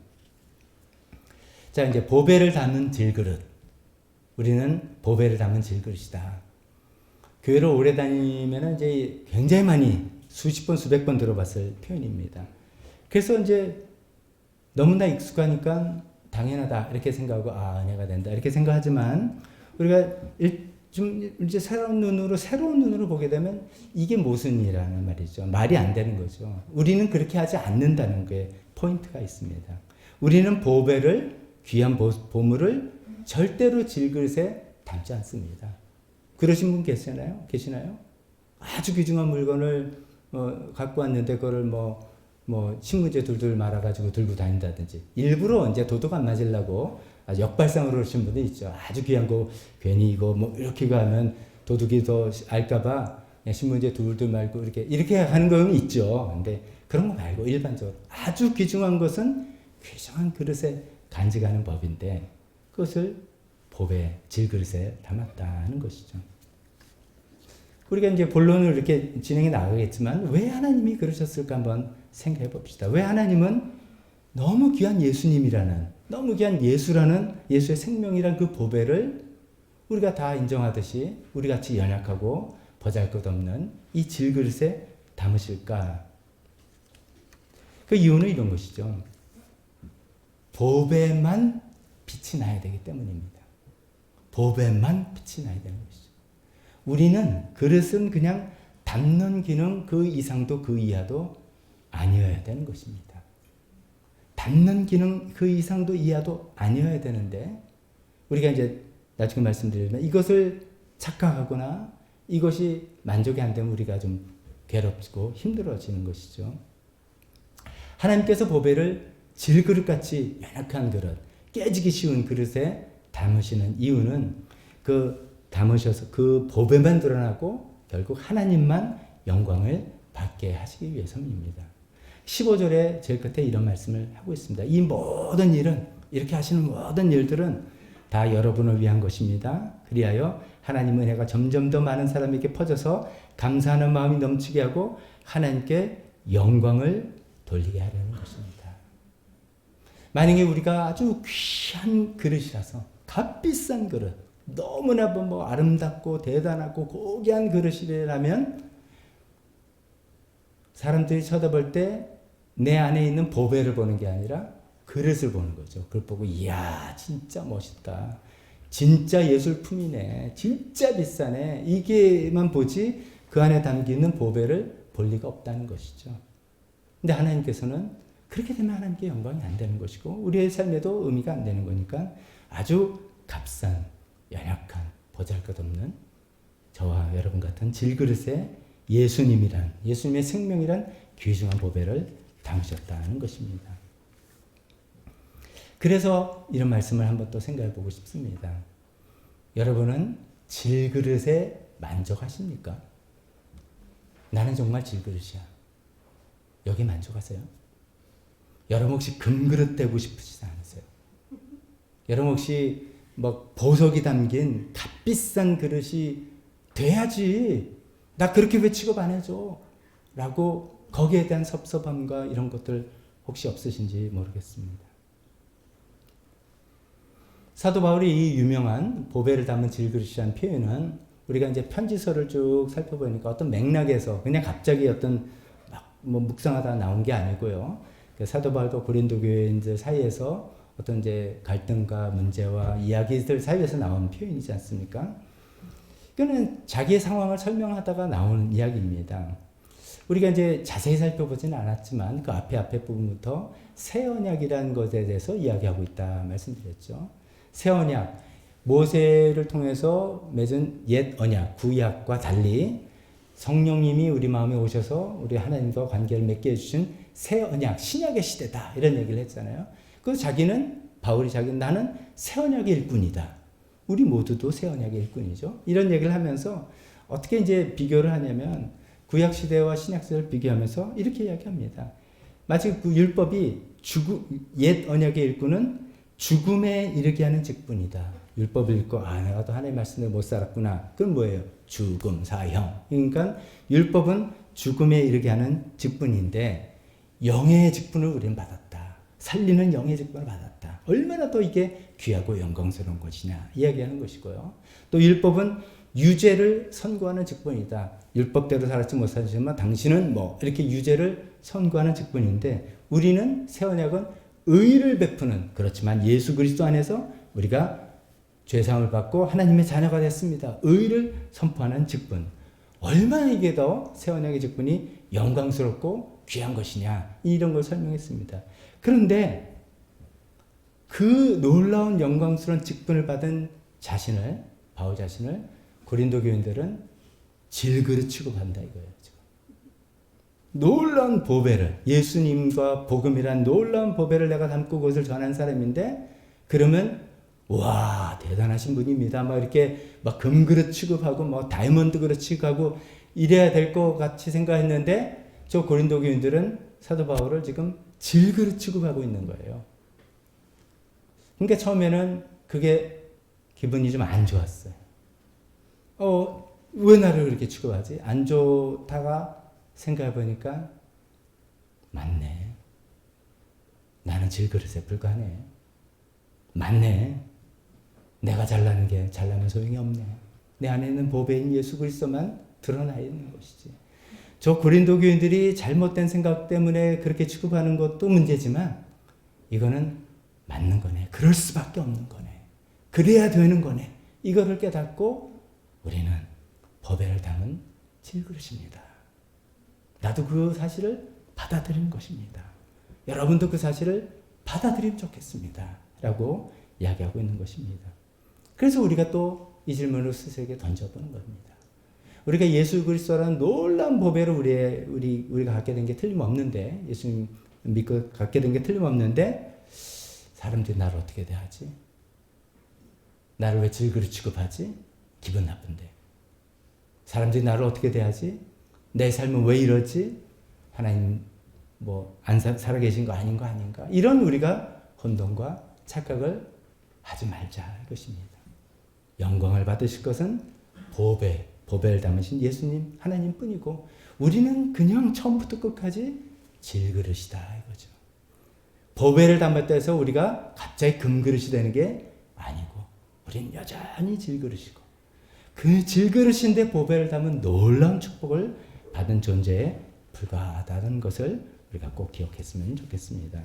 S1: 자, 이제 보배를 담은 질그릇. 우리는 보배를 담은 질그릇이다. 교회를 오래 다니면 이제 굉장히 많이 수십 번, 수백 번 들어봤을 표현입니다. 그래서 이제 너무나 익숙하니까 당연하다 이렇게 생각하고 은혜가 된다 이렇게 생각하지만 우리가 좀 이제 새로운 눈으로 보게 되면 이게 무슨 일이라는 말이죠. 말이 안 되는 거죠. 우리는 그렇게 하지 않는다는 게 포인트가 있습니다. 우리는 귀한 보물을 절대로 질그릇에 담지 않습니다. 그러신 분 계시나요? 아주 귀중한 물건을 갖고 왔는데 그거를 신문지에 둘둘 말아가지고 들고 다닌다든지 일부러 이제 도둑 안 맞으려고 아주 역발상으로 그러신 분도 있죠. 아주 귀한 거 괜히 이거 이렇게 가면 도둑이 더 알까봐 신문지에 둘둘 말고 이렇게 하는 건 있죠. 근데 그런 거 말고 일반적으로 아주 귀중한 것은 귀중한 그릇에 간직하는 법인데 그것을 질그릇에 담았다는 것이죠. 우리가 이제 본론을 이렇게 진행해 나가겠지만 왜 하나님이 그러셨을까 한번 생각해 봅시다. 왜 하나님은 너무 귀한 너무 귀한 예수의 생명이란 그 보배를 우리가 다 인정하듯이 우리 같이 연약하고 보잘것없는 이 질그릇에 담으실까? 그 이유는 이런 것이죠. 보배만 빛이 나야 되기 때문입니다. 보배만 빛이 나야 되는 것이죠. 우리는 그릇은 그냥 담는 기능 그 이상도 그 이하도 아니어야 되는 것입니다. 담는 기능 그 이상도 이하도 아니어야 되는데 우리가 이제 나중에 말씀드리면 이것을 착각하거나 이것이 만족이 안 되면 우리가 좀 괴롭고 힘들어지는 것이죠. 하나님께서 보배를 질그릇같이 연약한 그릇, 깨지기 쉬운 그릇에 담으시는 이유는 그 담으셔서 그 보배만 드러나고 결국 하나님만 영광을 받게 하시기 위해서입니다. 15절에 제일 끝에 이런 말씀을 하고 있습니다. 이 모든 일은, 이렇게 하시는 모든 일들은 다 여러분을 위한 것입니다. 그리하여 하나님 은혜가 점점 더 많은 사람에게 퍼져서 감사하는 마음이 넘치게 하고 하나님께 영광을 돌리게 하려는 것입니다. 만약에 우리가 아주 귀한 그릇이라서 값비싼 그릇, 너무나 뭐 아름답고 대단하고 고귀한 그릇이라면 사람들이 쳐다볼 때 내 안에 있는 보배를 보는 게 아니라 그릇을 보는 거죠. 그걸 보고 이야 진짜 멋있다. 진짜 예술품이네. 진짜 비싸네. 이게만 보지 그 안에 담기는 보배를 볼 리가 없다는 것이죠. 근데 하나님께서는 그렇게 되면 하나님께 영광이 안 되는 것이고 우리의 삶에도 의미가 안 되는 거니까 아주 값싼 연약한 보잘것없는 저와 여러분 같은 질그릇에 예수님의 생명이란 귀중한 보배를 담으셨다는 것입니다. 그래서 이런 말씀을 한번 또 생각해 보고 싶습니다. 여러분은 질그릇에 만족하십니까? 나는 정말 질그릇이야. 여기 만족하세요? 여러분 혹시 금그릇 되고 싶으시지 않으세요? 여러분 혹시 뭐 보석이 담긴 값비싼 그릇이 돼야지. 나 그렇게 왜 취급 안 해줘? 라고 거기에 대한 섭섭함과 이런 것들 혹시 없으신지 모르겠습니다. 사도 바울이 이 유명한 보배를 담은 질그릇이라는 표현은 우리가 이제 편지서를 쭉 살펴보니까 어떤 맥락에서 그냥 갑자기 어떤 뭐 묵상하다 나온 게 아니고요. 사도 바울도 고린도 교회인들 사이에서 어떤 이제 갈등과 문제와 이야기들 사이에서 나온 표현이지 않습니까? 이거는 자기의 상황을 설명하다가 나오는 이야기입니다. 우리가 이제 자세히 살펴보지는 않았지만 그 앞에 부분부터 새 언약이라는 것에 대해서 이야기하고 있다 말씀드렸죠. 새 언약, 모세를 통해서 맺은 옛 언약, 구약과 달리 성령님이 우리 마음에 오셔서 우리 하나님과 관계를 맺게 해주신 새 언약, 신약의 시대다 이런 얘기를 했잖아요. 그 바울이 나는 새 언약의 일꾼이다. 우리 모두도 새 언약의 일꾼이죠. 이런 얘기를 하면서 어떻게 이제 비교를 하냐면 구약 시대와 신약 시대를 비교하면서 이렇게 이야기합니다. 마치 그 율법이 옛 언약의 일꾼은 죽음에 이르게 하는 직분이다. 율법을 읽고 내가 또 하나님의 말씀을 못 살았구나. 그건 뭐예요? 죽음, 사형. 그러니까 율법은 죽음에 이르게 하는 직분인데 영의 직분을 우리는 받았다. 살리는 영의 직분을 받았다. 얼마나 더 이게 귀하고 영광스러운 것이냐 이야기하는 것이고요. 또 율법은 유죄를 선고하는 직분이다. 율법대로 살았지 못하지만 당신은 이렇게 유죄를 선고하는 직분인데 우리는 새 언약은 의를 베푸는, 그렇지만 예수 그리스도 안에서 우리가 죄사함을 받고 하나님의 자녀가 됐습니다. 의를 선포하는 직분. 얼마나 이게 더 새 언약의 직분이 영광스럽고 귀한 것이냐 이런 걸 설명했습니다. 그런데 그 놀라운 영광스러운 직분을 받은 바울 자신을 고린도 교인들은 질그릇 취급한다 이거예요. 지금. 놀라운 보배를, 예수님과 복음이란 놀라운 보배를 내가 담고 그것을 전한 사람인데 그러면 와 대단하신 분입니다. 이렇게 금그릇 취급하고 다이아몬드 그릇 취급하고 이래야 될 것 같이 생각했는데 저 고린도 교인들은 사도 바울을 지금 질그릇 취급하고 있는 거예요. 그러니까 처음에는 그게 기분이 좀 안 좋았어요. 왜 나를 그렇게 취급하지? 안 좋다가 생각해 보니까 맞네. 나는 질그릇에 불과하네. 맞네. 내가 잘나면 소용이 없네. 내 안에 있는 보배인 예수 그리스도만 드러나 있는 것이지. 저 고린도 교인들이 잘못된 생각 때문에 그렇게 취급하는 것도 문제지만 이거는 맞는 거네. 그럴 수밖에 없는 거네. 그래야 되는 거네. 이거를 깨닫고 우리는 보배를 담은 질그릇입니다. 나도 그 사실을 받아들이는 것입니다. 여러분도 그 사실을 받아들이면 좋겠습니다. 라고 이야기하고 있는 것입니다. 그래서 우리가 또 이 질문을 스스로에게 던져보는 겁니다. 우리가 예수 그리스도라는 놀라운 보배를 우리가 갖게 된 게 틀림없는데, 예수님 믿고 갖게 된 게 틀림없는데, 사람들이 나를 어떻게 대하지? 나를 왜 질그릇 취급하지? 기분 나쁜데. 사람들이 나를 어떻게 대하지? 내 삶은 왜 이러지? 하나님 안 살아계신 거 아닌가? 이런 우리가 혼돈과 착각을 하지 말자 이것입니다. 영광을 받으실 것은 보배를 담으신 예수님 하나님 뿐이고, 우리는 그냥 처음부터 끝까지 질그릇이다 이거죠. 보배를 담았다 해서 우리가 갑자기 금그릇이 되는 게 아니고, 우리는 여전히 질그릇이고, 그 질그릇인데 보배를 담은 놀라운 축복을 받은 존재에 불과하다는 것을 우리가 꼭 기억했으면 좋겠습니다.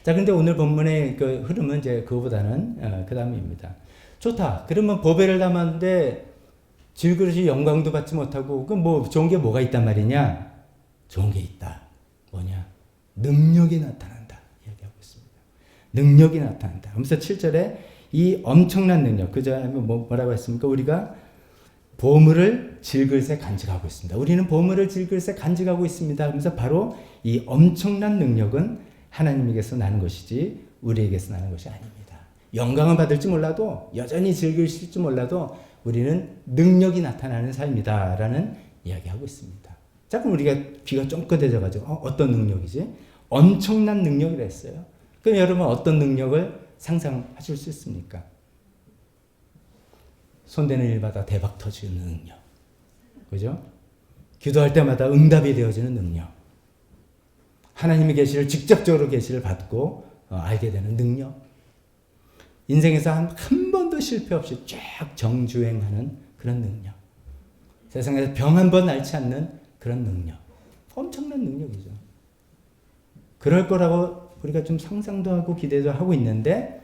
S1: 자, 근데 오늘 본문의 그 흐름은 이제 그거보다는 그 다음입니다. 좋다. 그러면 보배를 담았는데 질그릇이 영광도 받지 못하고, 그 좋은 게 뭐가 있단 말이냐? 좋은 게 있다. 뭐냐? 능력이 나타난다. 이야기하고 있습니다. 능력이 나타난다. 그러면서 7절에 이 엄청난 능력, 그저 뭐라고 했습니까? 우리가 보물을 질그릇에 간직하고 있습니다. 우리는 보물을 질그릇에 간직하고 있습니다. 그러면서 바로 이 엄청난 능력은 하나님에게서 나는 것이지 우리에게서 나는 것이 아닙니다. 영광은 받을지 몰라도, 여전히 즐기실지 몰라도 우리는 능력이 나타나는 삶이다 라는 이야기하고 있습니다. 자, 그럼 우리가 귀가 쫑긋해져가지고 어떤 능력이지? 엄청난 능력이라 했어요. 그럼 여러분 어떤 능력을 상상하실 수 있습니까? 손대는 일마다 대박 터지는 능력, 그죠? 기도할 때마다 응답이 되어지는 능력, 하나님의 계시를 직접적으로 계시를 받고 알게 되는 능력, 인생에서 한 번도 실패 없이 쫙 정주행하는 그런 능력, 세상에서 병 한 번 앓지 않는 그런 능력, 엄청난 능력이죠. 그럴 거라고 우리가 좀 상상도 하고 기대도 하고 있는데,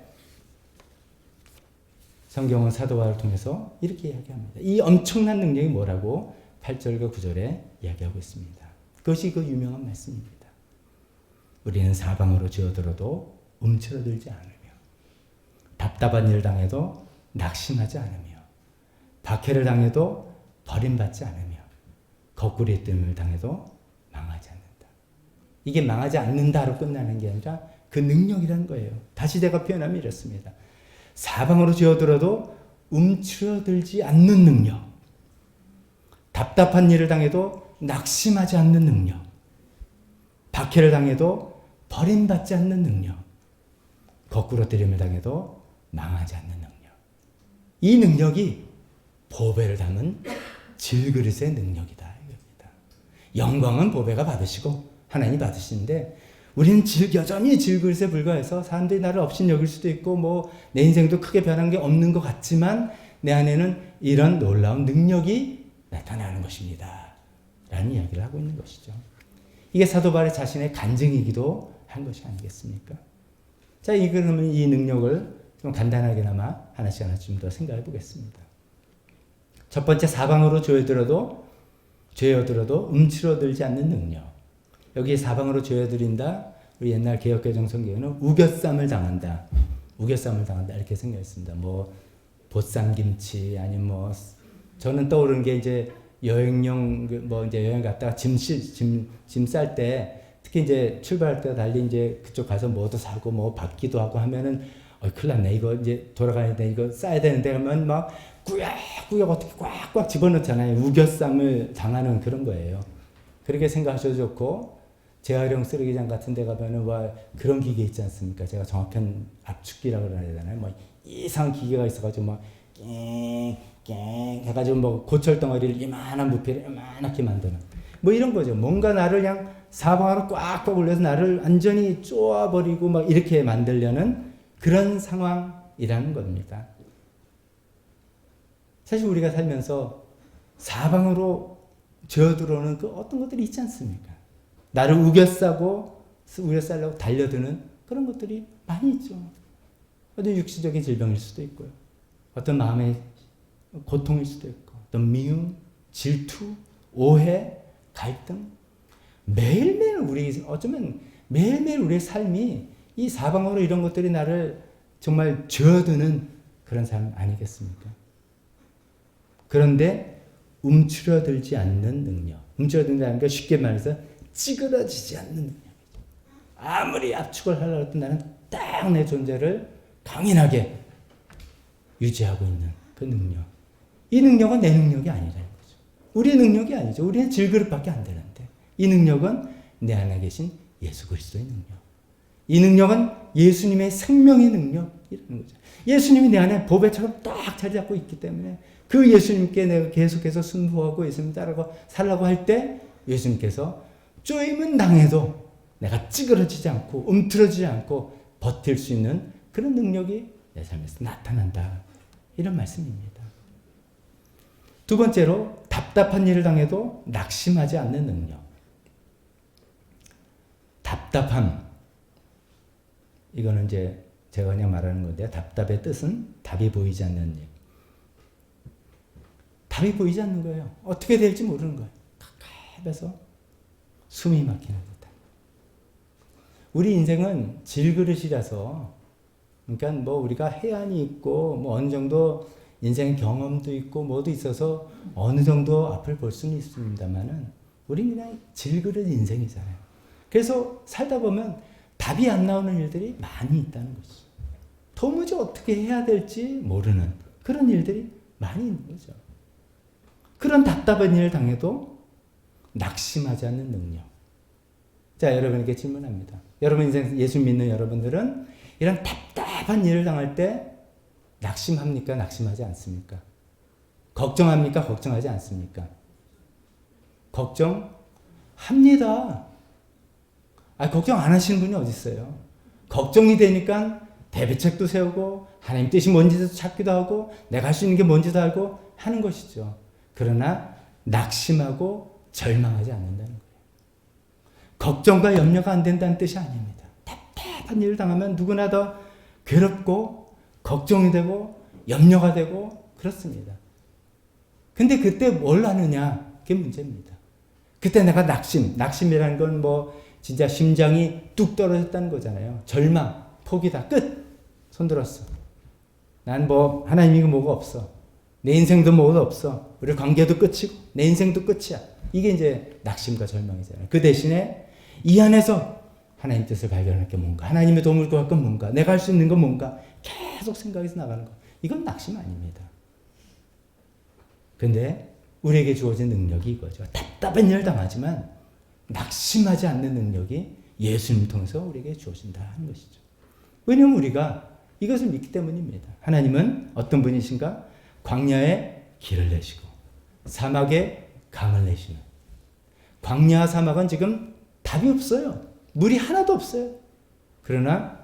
S1: 성경은 사도 바울을 통해서 이렇게 이야기합니다. 이 엄청난 능력이 뭐라고 8절과 9절에 이야기하고 있습니다. 그것이 그 유명한 말씀입니다. 우리는 사방으로 쥐어들어도 움츠러들지 않으며, 답답한 일을 당해도 낙심하지 않으며, 박해를 당해도 버림받지 않으며, 거꾸리 뜸을 당해도 망하지 않는다. 이게 망하지 않는다로 끝나는 게 아니라 그 능력이라는 거예요. 다시 제가 표현하면 이렇습니다. 사방으로 쥐어들어도 움츠러들지 않는 능력, 답답한 일을 당해도 낙심하지 않는 능력, 박해를 당해도 버림받지 않는 능력, 거꾸로 때림을 당해도 망하지 않는 능력. 이 능력이 보배를 담은 질그릇의 능력이다 이겁니다. 영광은 보배가 받으시고 하나님이 받으시는데, 우리는 여전히 질그릇에 불과해서 사람들이 나를 없인 여길 수도 있고 내 인생도 크게 변한 게 없는 것 같지만 내 안에는 이런 놀라운 능력이 나타나는 것입니다 라는 이야기를 하고 있는 것이죠. 이게 사도 바울의 자신의 간증이기도 한 것이 아니겠습니까? 자, 그러면 이 능력을 좀 간단하게나마 하나씩 좀 더 생각해 보겠습니다. 첫 번째, 사방으로 죄어들어도 움츠러들지 않는 능력. 여기 사방으로 죄어들인다. 우리 옛날 개역개정 성경에는 우겨쌈을 당한다. 이렇게 생각했습니다. 보쌈김치 아니면 저는 떠오르는 게 이제 여행용 이제 여행 갔다가 짐 쌀 때, 특히 이제 출발할 때 달리 이제 그쪽 가서 뭐도 사고 받기도 하고 하면은 큰일 났네. 이거 이제 돌아가야 돼. 이거 싸야 되는데 하면 꾸역꾸역 어떻게 꽉꽉 집어넣잖아요. 우겨쌈을 당하는 그런 거예요. 그렇게 생각하셔도 좋고, 재활용 쓰레기장 같은 데 가면은 그런 기계 있지 않습니까? 제가 정확한 압축기라고 그래야 되나요? 이상한 기계가 있어가지고 깽 해가지고 고철덩어리를 이만한 부피를 이만하게 만드는 이런 거죠. 뭔가 나를 그냥 사방으로 꽉꽉 올려서 나를 완전히 쪼아버리고 이렇게 만들려는 그런 상황이라는 겁니다. 사실 우리가 살면서 사방으로 쥐어들어오는 그 어떤 것들이 있지 않습니까? 나를 우겨싸려고 달려드는 그런 것들이 많이 있죠. 어떤 육신적인 질병일 수도 있고요. 어떤 마음의 고통일 수도 있고, 어떤 미움, 질투, 오해, 갈등. 매일매일 어쩌면 매일매일 우리의 삶이 이 사방으로 이런 것들이 나를 정말 쥐어드는 그런 삶 아니겠습니까? 그런데 움츠러들지 않는 능력. 움츠러든다는 게 쉽게 말해서 찌그러지지 않는 능력이죠. 아무리 압축을 하려고 해도 나는 딱 내 존재를 강인하게 유지하고 있는 그 능력. 이 능력은 내 능력이 아니라는 거죠. 우리의 능력이 아니죠. 우리는 질그릇밖에 안 되는데 이 능력은 내 안에 계신 예수 그리스도의 능력. 이 능력은 예수님의 생명의 능력이라는 거죠. 예수님이 내 안에 보배처럼 딱 자리 잡고 있기 때문에 그 예수님께 내가 계속해서 순종하고 예수님 따라고 살라고 할 때 예수님께서 쪼임은 당해도 내가 찌그러지지 않고 움트러지지 않고 버틸 수 있는 그런 능력이 내 삶에서 나타난다. 이런 말씀입니다. 두 번째로 답답한 일을 당해도 낙심하지 않는 능력. 답답함. 이거는 이제 제가 그냥 말하는 건데 답답의 뜻은 답이 보이지 않는 일. 답이 보이지 않는 거예요. 어떻게 될지 모르는 거예요. 갑갑해서 숨이 막히는 듯한. 우리 인생은 질그릇이라서 그러니까 뭐 우리가 해안이 있고 뭐 어느 정도 인생의 경험도 있고 뭐도 있어서 어느 정도 앞을 볼 수는 있습니다만은 우리는 그냥 질그릇 인생이잖아요. 그래서 살다 보면 답이 안 나오는 일들이 많이 있다는 거죠. 도무지 어떻게 해야 될지 모르는 그런 일들이 많이 있는 거죠. 그런 답답한 일을 당해도 낙심하지 않는 능력. 자, 여러분에게 질문합니다. 여러분 인생 예수 믿는 여러분들은 이런 답답한 일을 당할 때 낙심합니까? 낙심하지 않습니까? 걱정합니까? 걱정하지 않습니까? 걱정합니다. 걱정 안 하시는 분이 어디 있어요? 걱정이 되니까 대비책도 세우고 하나님 뜻이 뭔지도 찾기도 하고 내가 할 수 있는 게 뭔지도 알고 하는 것이죠. 그러나 낙심하고 절망하지 않는다는 거예요. 걱정과 염려가 안 된다는 뜻이 아닙니다. 답답한 일을 당하면 누구나 더 괴롭고 걱정이 되고 염려가 되고 그렇습니다. 근데 그때 뭘 하느냐? 그게 문제입니다. 그때 내가 낙심이라는 건 뭐 진짜 심장이 뚝 떨어졌다는 거잖아요. 절망, 포기다, 끝. 손 들었어. 난 뭐 하나님이 뭐가 없어. 내 인생도 뭐가 없어. 우리 관계도 끝이고 내 인생도 끝이야. 이게 이제 낙심과 절망이잖아요. 그 대신에 이 안에서 하나님 뜻을 발견할 게 뭔가, 하나님의 도움을 구할 건 뭔가, 내가 할 수 있는 건 뭔가 계속 생각해서 나가는 거. 이건 낙심 아닙니다. 근데 우리에게 주어진 능력이 이거죠. 답답한 일을 당하지만 낙심하지 않는 능력이 예수님을 통해서 우리에게 주어진다 하는 것이죠. 왜냐하면 우리가 이것을 믿기 때문입니다. 하나님은 어떤 분이신가? 광야에 길을 내시고 사막에 강을 내시는. 광야와 사막은 지금 답이 없어요. 물이 하나도 없어요. 그러나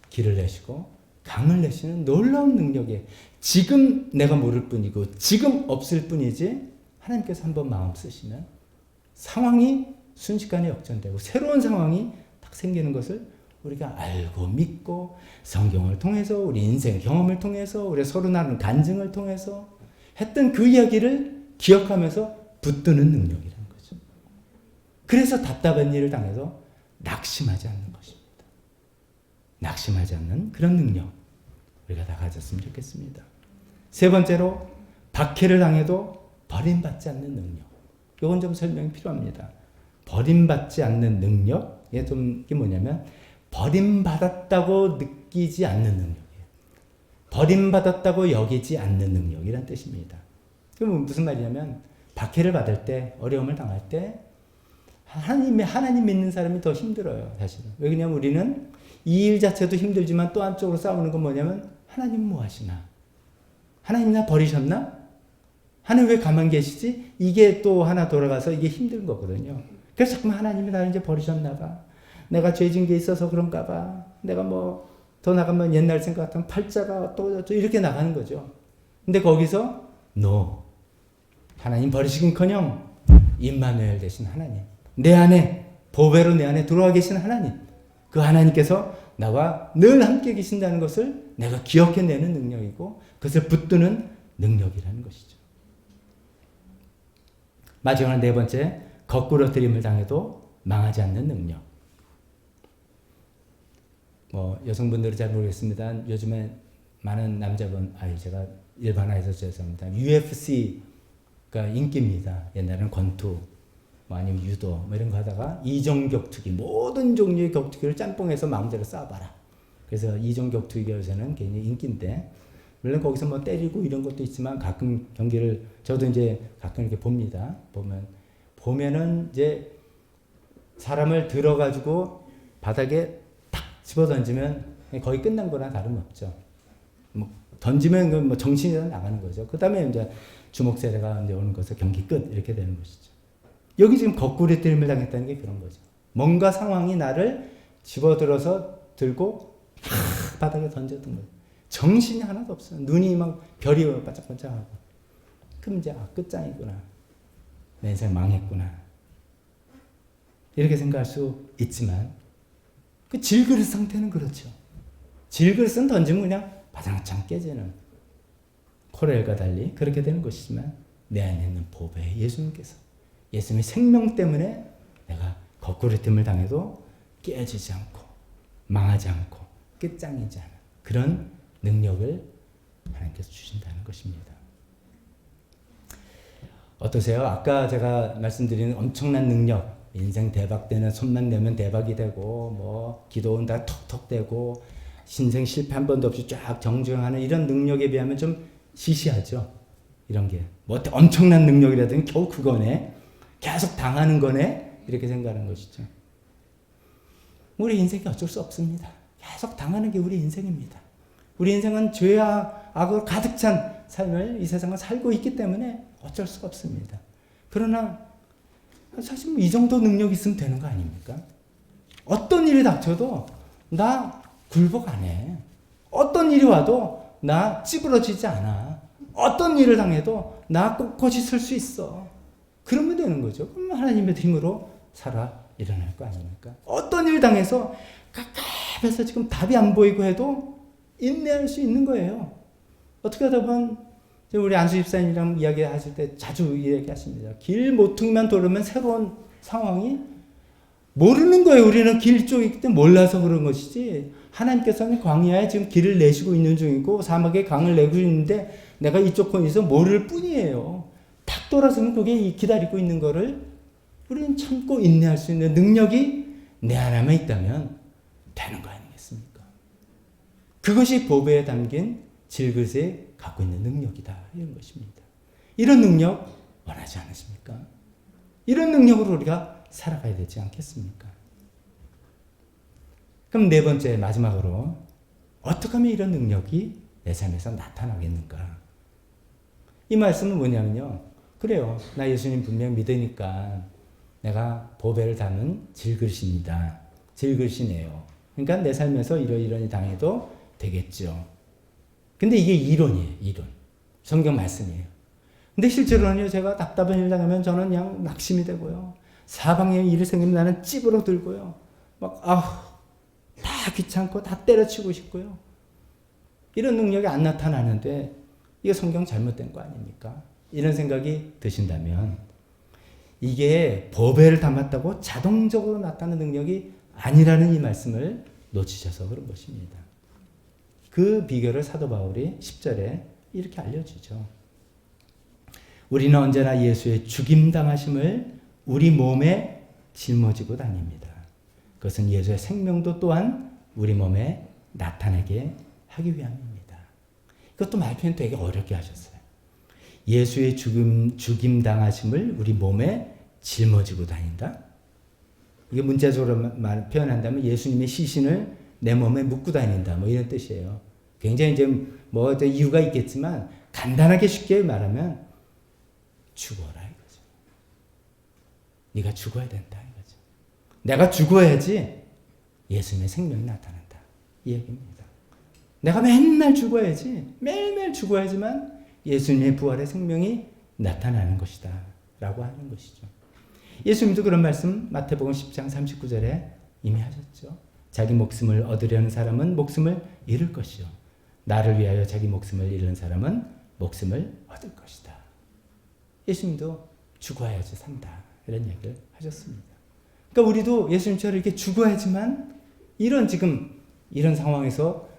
S1: 길을 내시고 강을 내시는 놀라운 능력에 지금 내가 모를 뿐이고 지금 없을 뿐이지 하나님께서 한번 마음 쓰시면 상황이 순식간에 역전되고 새로운 상황이 딱 생기는 것을 우리가 알고 믿고 성경을 통해서 우리 인생 경험을 통해서 우리 서로 나눈 간증을 통해서 했던 그 이야기를 기억하면서 붙드는 능력이라는 거죠. 그래서 답답한 일을 당해서 낙심하지 않는 것입니다. 낙심하지 않는 그런 능력 우리가 다 가졌으면 좋겠습니다. 세 번째로 박해를 당해도 버림받지 않는 능력. 이건 좀 설명이 필요합니다. 버림받지 않는 능력, 이게 뭐냐면 버림받았다고 느끼지 않는 능력이에요. 버림받았다고 여기지 않는 능력이란 뜻입니다. 그럼 무슨 말이냐면 박해를 받을 때, 어려움을 당할 때 하나님 믿는 사람이 더 힘들어요, 사실은. 왜냐하면 우리는 이 일 자체도 힘들지만 또 한쪽으로 싸우는 건 뭐냐면 하나님 뭐 하시나? 하나님 나 버리셨나? 하나님 왜 가만히 계시지? 이게 또 하나 돌아가서 이게 힘든 거거든요. 그래서 자꾸만 하나님이 나를 이제 버리셨나 봐. 내가 죄진 게 있어서 그런가 봐. 내가 뭐 더 나가면 옛날 생각 같으면 팔자가 또 이렇게 나가는 거죠. 근데 거기서 no. 하나님 버리시긴커녕 임마누엘 되신 하나님. 내 안에 보배로 내 안에 들어와 계신 하나님. 그 하나님께서 나와 늘 함께 계신다는 것을 내가 기억해내는 능력이고 그것을 붙드는 능력이라는 것이죠. 마지막으로 네 번째, 거꾸로 들임을 당해도 망하지 않는 능력. 여성분들은 잘 모르겠습니다. 요즘에 많은 남자분, 제가 일반화해서 죄송합니다. UFC가 인기입니다. 옛날에는 권투, 아니면 유도, 이런 거 하다가 이종격투기, 모든 종류의 격투기를 짬뽕해서 마음대로 쏴봐라. 그래서 이종격투기가 요새는 굉장히 인기인데, 물론 거기서 때리고 이런 것도 있지만 가끔 경기를, 저도 이제 가끔 이렇게 봅니다. 보면은 이제 사람을 들어가지고 바닥에 탁 집어 던지면 거의 끝난 거나 다름없죠. 던지면 정신이 나가는 거죠. 그 다음에 이제 주먹 세례가 이제 오는 것을 경기 끝 이렇게 되는 것이죠. 여기 지금 거꾸로 때림을 당했다는 게 그런 거죠. 뭔가 상황이 나를 집어들어서 들고 바닥에 던져둔 거예요. 정신이 하나도 없어요. 눈이 막 별이 반짝반짝하고. 그럼 이제 끝장이구나. 내 인생 망했구나. 이렇게 생각할 수 있지만 그 질그릇 상태는 그렇죠. 질그릇은 던지면 그냥 바장창 깨지는 코렐과 달리 그렇게 되는 것이지만 내 안에 있는 보배 예수님께서 예수님의 생명 때문에 내가 거꾸로 틈을 당해도 깨지지 않고 망하지 않고 끝장이지 않은 그런 능력을 하나님께서 주신다는 것입니다. 어떠세요? 아까 제가 말씀드린 엄청난 능력, 인생 대박되는 손만 내면 대박이 되고 기도는 다 톡톡 되고 신생 실패 한 번도 없이 쫙 정주행하는 이런 능력에 비하면 좀 시시하죠. 이런 게 엄청난 능력이라더니 겨우 그거네. 계속 당하는 거네. 이렇게 생각하는 것이죠. 우리 인생이 어쩔 수 없습니다. 계속 당하는 게 우리 인생입니다. 우리 인생은 죄와 악으로 가득 찬 삶을 이 세상을 살고 있기 때문에 어쩔 수가 없습니다. 그러나 사실 이 정도 능력 있으면 되는 거 아닙니까? 어떤 일이 닥쳐도 나 굴복 안 해. 어떤 일이 와도 나 찌부러지지 않아. 어떤 일을 당해도 나 꼿꼿이 설 수 있어. 그러면 되는 거죠. 그럼 하나님의 힘으로 살아 일어날 거 아닙니까? 어떤 일 당해서 갑갑해서 지금 답이 안 보이고 해도 인내할 수 있는 거예요. 어떻게 하다 보면 우리 안수 집사님이랑 이야기하실 때 자주 이야기하십니다. 길 모퉁이만 돌으면 새로운 상황이 모르는 거예요. 우리는 길 쪽이기 때문에 몰라서 그런 것이지 하나님께서는 광야에 지금 길을 내시고 있는 중이고 사막에 강을 내고 있는데 내가 이쪽 코너에서 모를 뿐이에요. 탁 돌아서면 그게 기다리고 있는 거를 우리는 참고 인내할 수 있는 능력이 내 안에만 있다면 되는 거 아니겠습니까? 그것이 보배에 담긴 질그릇에 갖고 있는 능력이다. 이런 것입니다. 이런 능력 원하지 않으십니까? 이런 능력으로 우리가 살아가야 되지 않겠습니까? 그럼 네 번째 마지막으로 어떻게 하면 이런 능력이 내 삶에서 나타나겠는가? 이 말씀은 뭐냐면요. 그래요. 나 예수님 분명 믿으니까 내가 보배를 담은 질그릇입니다. 질그릇이네요. 그러니까 내 삶에서 이러이러니 당해도 되겠죠. 근데 이게 이론이에요. 이론. 성경 말씀이에요. 근데 실제로는요. 제가 답답한 일 당하면 저는 그냥 낙심이 되고요. 사방에 일이 생기면 나는 찝으로 들고요. 다 귀찮고 다 때려치고 싶고요. 이런 능력이 안 나타나는데 이게 성경 잘못된 거 아닙니까? 이런 생각이 드신다면 이게 보배를 담았다고 자동적으로 나타나는 능력이 아니라는 이 말씀을 놓치셔서 그런 것입니다. 그 비결을 사도 바울이 10절에 이렇게 알려주죠. 우리는 언제나 예수의 죽임당하심을 우리 몸에 짊어지고 다닙니다. 그것은 예수의 생명도 또한 우리 몸에 나타나게 하기 위함입니다. 이것도 말표현 되게 어렵게 하셨어요. 예수의 죽임당하심을 우리 몸에 짊어지고 다닌다? 이게 문자적으로 표현한다면 예수님의 시신을 내 몸에 묻고 다닌다. 이런 뜻이에요. 굉장히 이유가 있겠지만 간단하게 쉽게 말하면 죽어라 이거죠. 네가 죽어야 된다 이거죠. 내가 죽어야지 예수님의 생명이 나타난다. 이 얘기입니다. 내가 맨날 죽어야지 매일매일 죽어야지만 예수님의 부활의 생명이 나타나는 것이다 라고 하는 것이죠. 예수님도 그런 말씀 마태복음 10장 39절에 이미 하셨죠. 자기 목숨을 얻으려는 사람은 목숨을 잃을 것이요 나를 위하여 자기 목숨을 잃는 사람은 목숨을 얻을 것이다. 예수님도 죽어야지 산다 이런 얘기를 하셨습니다. 그러니까 우리도 예수님처럼 이렇게 죽어야지만 이런 상황에서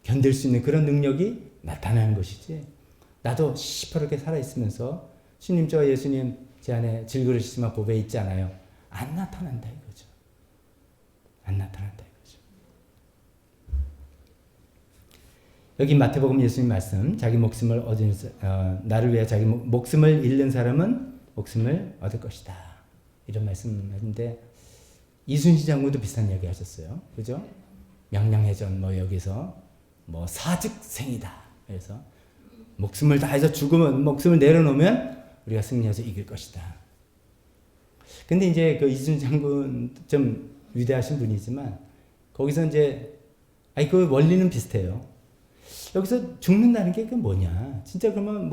S1: 견딜 수 있는 그런 능력이 나타나는 것이지. 나도 시퍼렇게 살아있으면서 주님 저 예수님 제 안에 질그릇이지만 보배 있지 않아요. 안 나타난다 이거죠. 안 나타난다 이거죠. 여기 마태복음 예수님 말씀 자기 목숨을 얻은 나를 위해 자기 목숨을 잃는 사람은 목숨을 얻을 것이다. 이런 말씀인데 이순신 장군도 비슷한 이야기 하셨어요. 그죠? 명량해전 여기서 사즉생이다. 그래서 목숨을 다해서 죽으면 목숨을 내려놓으면 우리가 승리해서 이길 것이다. 근데 이제 그 이순신 장군 좀 위대하신 분이지만 거기서 이제 그 원리는 비슷해요. 여기서 죽는다는 게 뭐냐? 진짜 그러면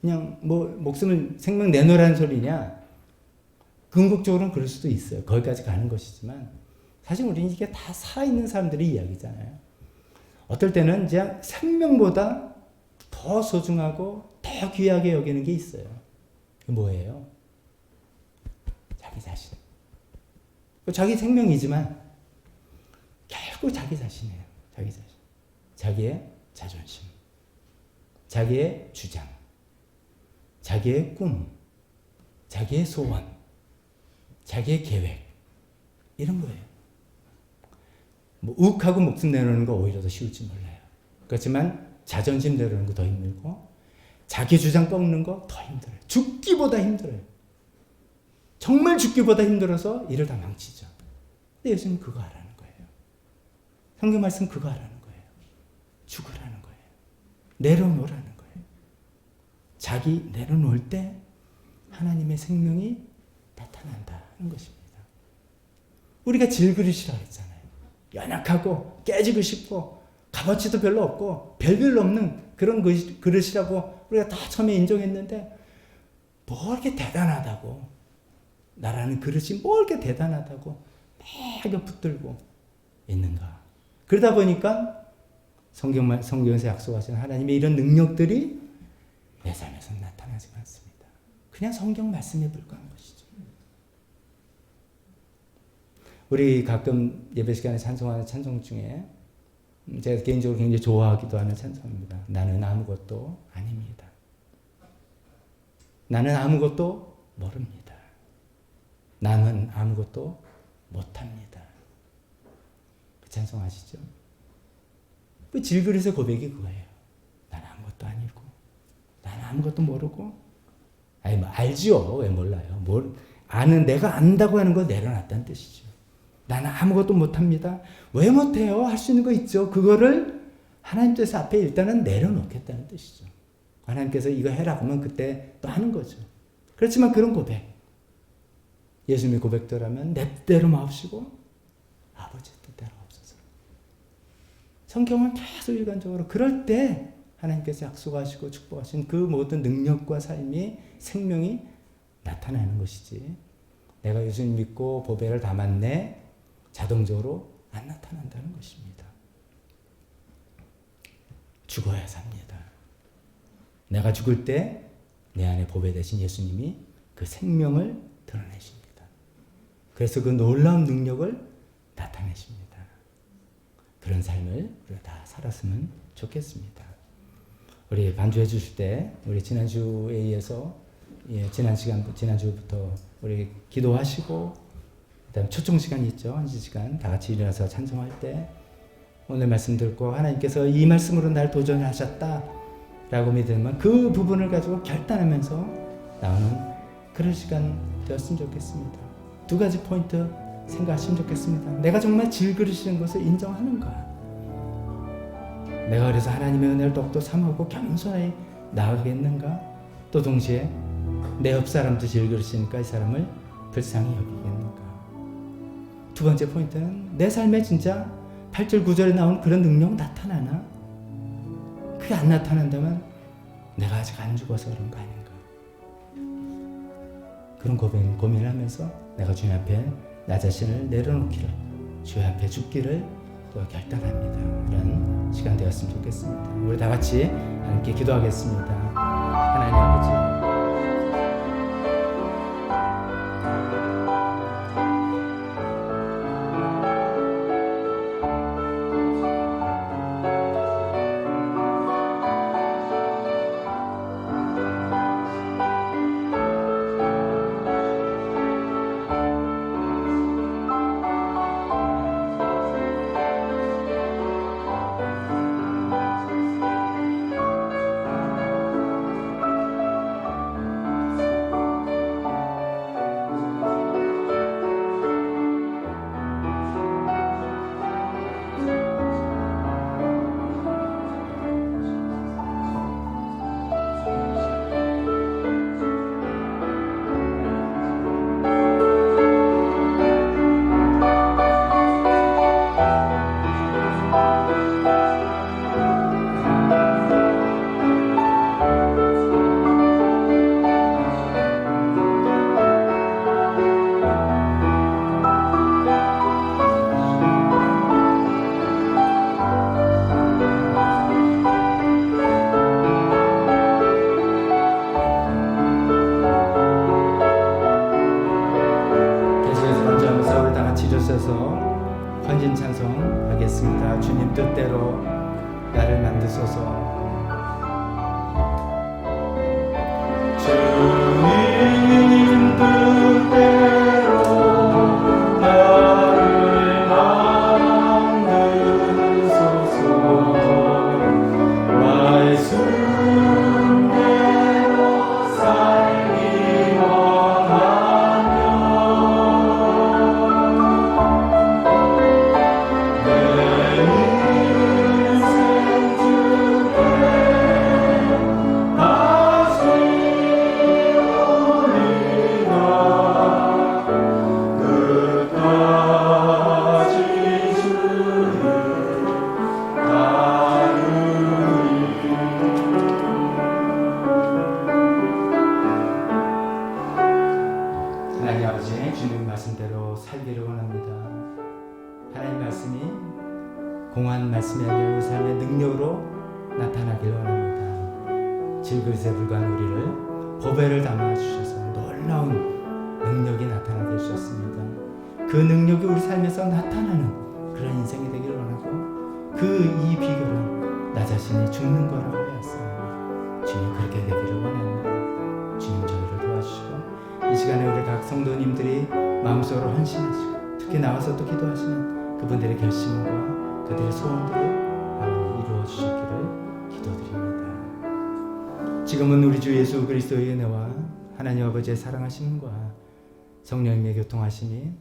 S1: 그냥 목숨을 생명 내놓으라는 소리냐? 궁극적으로는 그럴 수도 있어요. 거기까지 가는 것이지만 사실 우리는 이게 다 살아있는 사람들의 이야기잖아요. 어떨 때는 그냥 생명보다 더 소중하고 더 귀하게 여기는 게 있어요. 그게 뭐예요? 자기 자신. 자기 생명이지만 결국 자기 자신이에요. 자기 자신. 자기의 자존심. 자기의 주장. 자기의 꿈. 자기의 소원. 자기의 계획. 이런 거예요. 욱하고 목숨 내놓는 거 오히려 더 쉬울지 몰라요. 그렇지만 자존심 내놓는 거 더 힘들고 자기 주장 꺾는 거 더 힘들어요. 죽기보다 힘들어요. 정말 죽기보다 힘들어서 일을 다 망치죠. 근데 예수님 그거 하라는 거예요. 성경 말씀 그거 하라는 거예요. 죽으라는 거예요. 내려놓으라는 거예요. 자기 내려놓을 때 하나님의 생명이 나타난다는 것입니다. 우리가 질그릇이라고 했잖아요. 연약하고 깨지고 싶고 값어치도 별로 없고 별별로 없는 그런 그릇이라고 우리가 다 처음에 인정했는데 뭐 이렇게 대단하다고 나라는 그릇이 뭐 이렇게 대단하다고 매겨 붙들고 있는가. 그러다 보니까 성경에서 약속하신 하나님의 이런 능력들이 내 삶에서 나타나지 않습니다. 그냥 성경 말씀에 불과한 것이죠. 우리 가끔 예배 시간에 찬송하는 찬송 중에 제가 개인적으로 굉장히 좋아하기도 하는 찬송입니다. 나는 아무것도 아닙니다. 나는 아무것도 모릅니다. 나는 아무것도 못합니다. 그 찬송 아시죠? 그 질그릇의 고백이 그거예요. 나는 아무것도 아니고 나는 아무것도 모르고 알지요. 왜 몰라요? 아는 내가 안다고 하는 거 내려놨다는 뜻이죠. 나는 아무것도 못합니다. 왜 못해요? 할 수 있는 거 있죠. 그거를 하나님께서 앞에 일단은 내려놓겠다는 뜻이죠. 하나님께서 이거 해라 하면 그때 또 하는 거죠. 그렇지만 그런 고백, 예수님의 고백대로라면 내 뜻대로 마옵시고 아버지의 뜻대로 없어서. 성경은 계속 일관적으로 그럴 때 하나님께서 약속하시고 축복하신 그 모든 능력과 삶이 생명이 나타나는 것이지, 내가 예수님 믿고 보배를 담았네 자동적으로 안 나타난다는 것입니다. 죽어야 삽니다. 내가 죽을 때 내 안에 보배 되신 예수님이 그 생명을 드러내십니다. 그래서 그 놀라운 능력을 나타내십니다. 그런 삶을 우리가 다 살았으면 좋겠습니다. 우리 반주해 주실 때 우리 지난주에 이어서 지난주부터 우리 기도하시고 그다음 초청 시간이 있죠. 1시간 다 같이 일어나서 찬송할 때 오늘 말씀 듣고 하나님께서 이 말씀으로 날 도전하셨다 라고 믿으면 그 부분을 가지고 결단하면서 나오는 그런 시간 되었으면 좋겠습니다. 두 가지 포인트 생각하시면 좋겠습니다. 내가 정말 질그릇이라는 것을 인정하는가? 내가 그래서 하나님의 은혜를 더욱더 삼하고 겸손히 나아가겠는가? 또 동시에 내 옆 사람도 질그릇이니까 이 사람을 불쌍히 여기겠는가? 두 번째 포인트는 내 삶에 진짜 8절 9절에 나온 그런 능력 나타나나? 그게 안 나타난다면 내가 아직 안 죽어서 그런 거 아닌가? 그런 고민을 하면서 내가 주님 앞에 나 자신을 내려놓기를 주의 앞에 죽기를 또 결단합니다. 이런 시간 되었으면 좋겠습니다. 우리 다 같이 함께 기도하겠습니다. 하나님 아버지, 헌신 찬송하겠습니다. 주님 뜻대로 나를 만드소서.
S2: 주님 뜻대로 나를 만드소서. 말씀대로 살기 원하며
S1: 하나님 아버지, 주님 말씀대로 살기를 원합니다. 하나님 말씀이 공한 말씀이 아니라 우리 삶의 능력으로 나타나기를 원합니다. 질그릇에 불과한 우리를 보배를 담아 주셔서 놀라운 능력이 나타나게 해주셨습니다. 그 능력이 우리 삶에서 나타나는 그런 인생이 되기를 원하고, 이 비결은 나 자신이 죽는 거라고 하였습니다. 주님 그렇게 되기를 원합니다. 주님 저희를 도와주시고, 이 시간에 우리 각 성도님들이 마음속으로 헌신하시고 특히 나와서 또 기도하시는 그분들의 결심과 그들의 소원들을 이루어 주시기를 기도드립니다. 지금은 우리 주 예수 그리스도의 은혜와 하나님 아버지의 사랑하심과 성령님의 교통하심이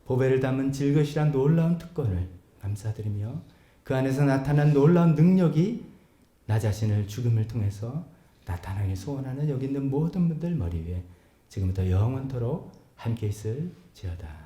S1: 보배를 담은 질것이란 놀라운 특권을 감사드리며, 그 안에서 나타난 놀라운 능력이 나 자신을 죽음을 통해서 나타나길 소원하는 여기 있는 모든 분들 머리 위에 지금부터 영원토록 함께 있을지어다.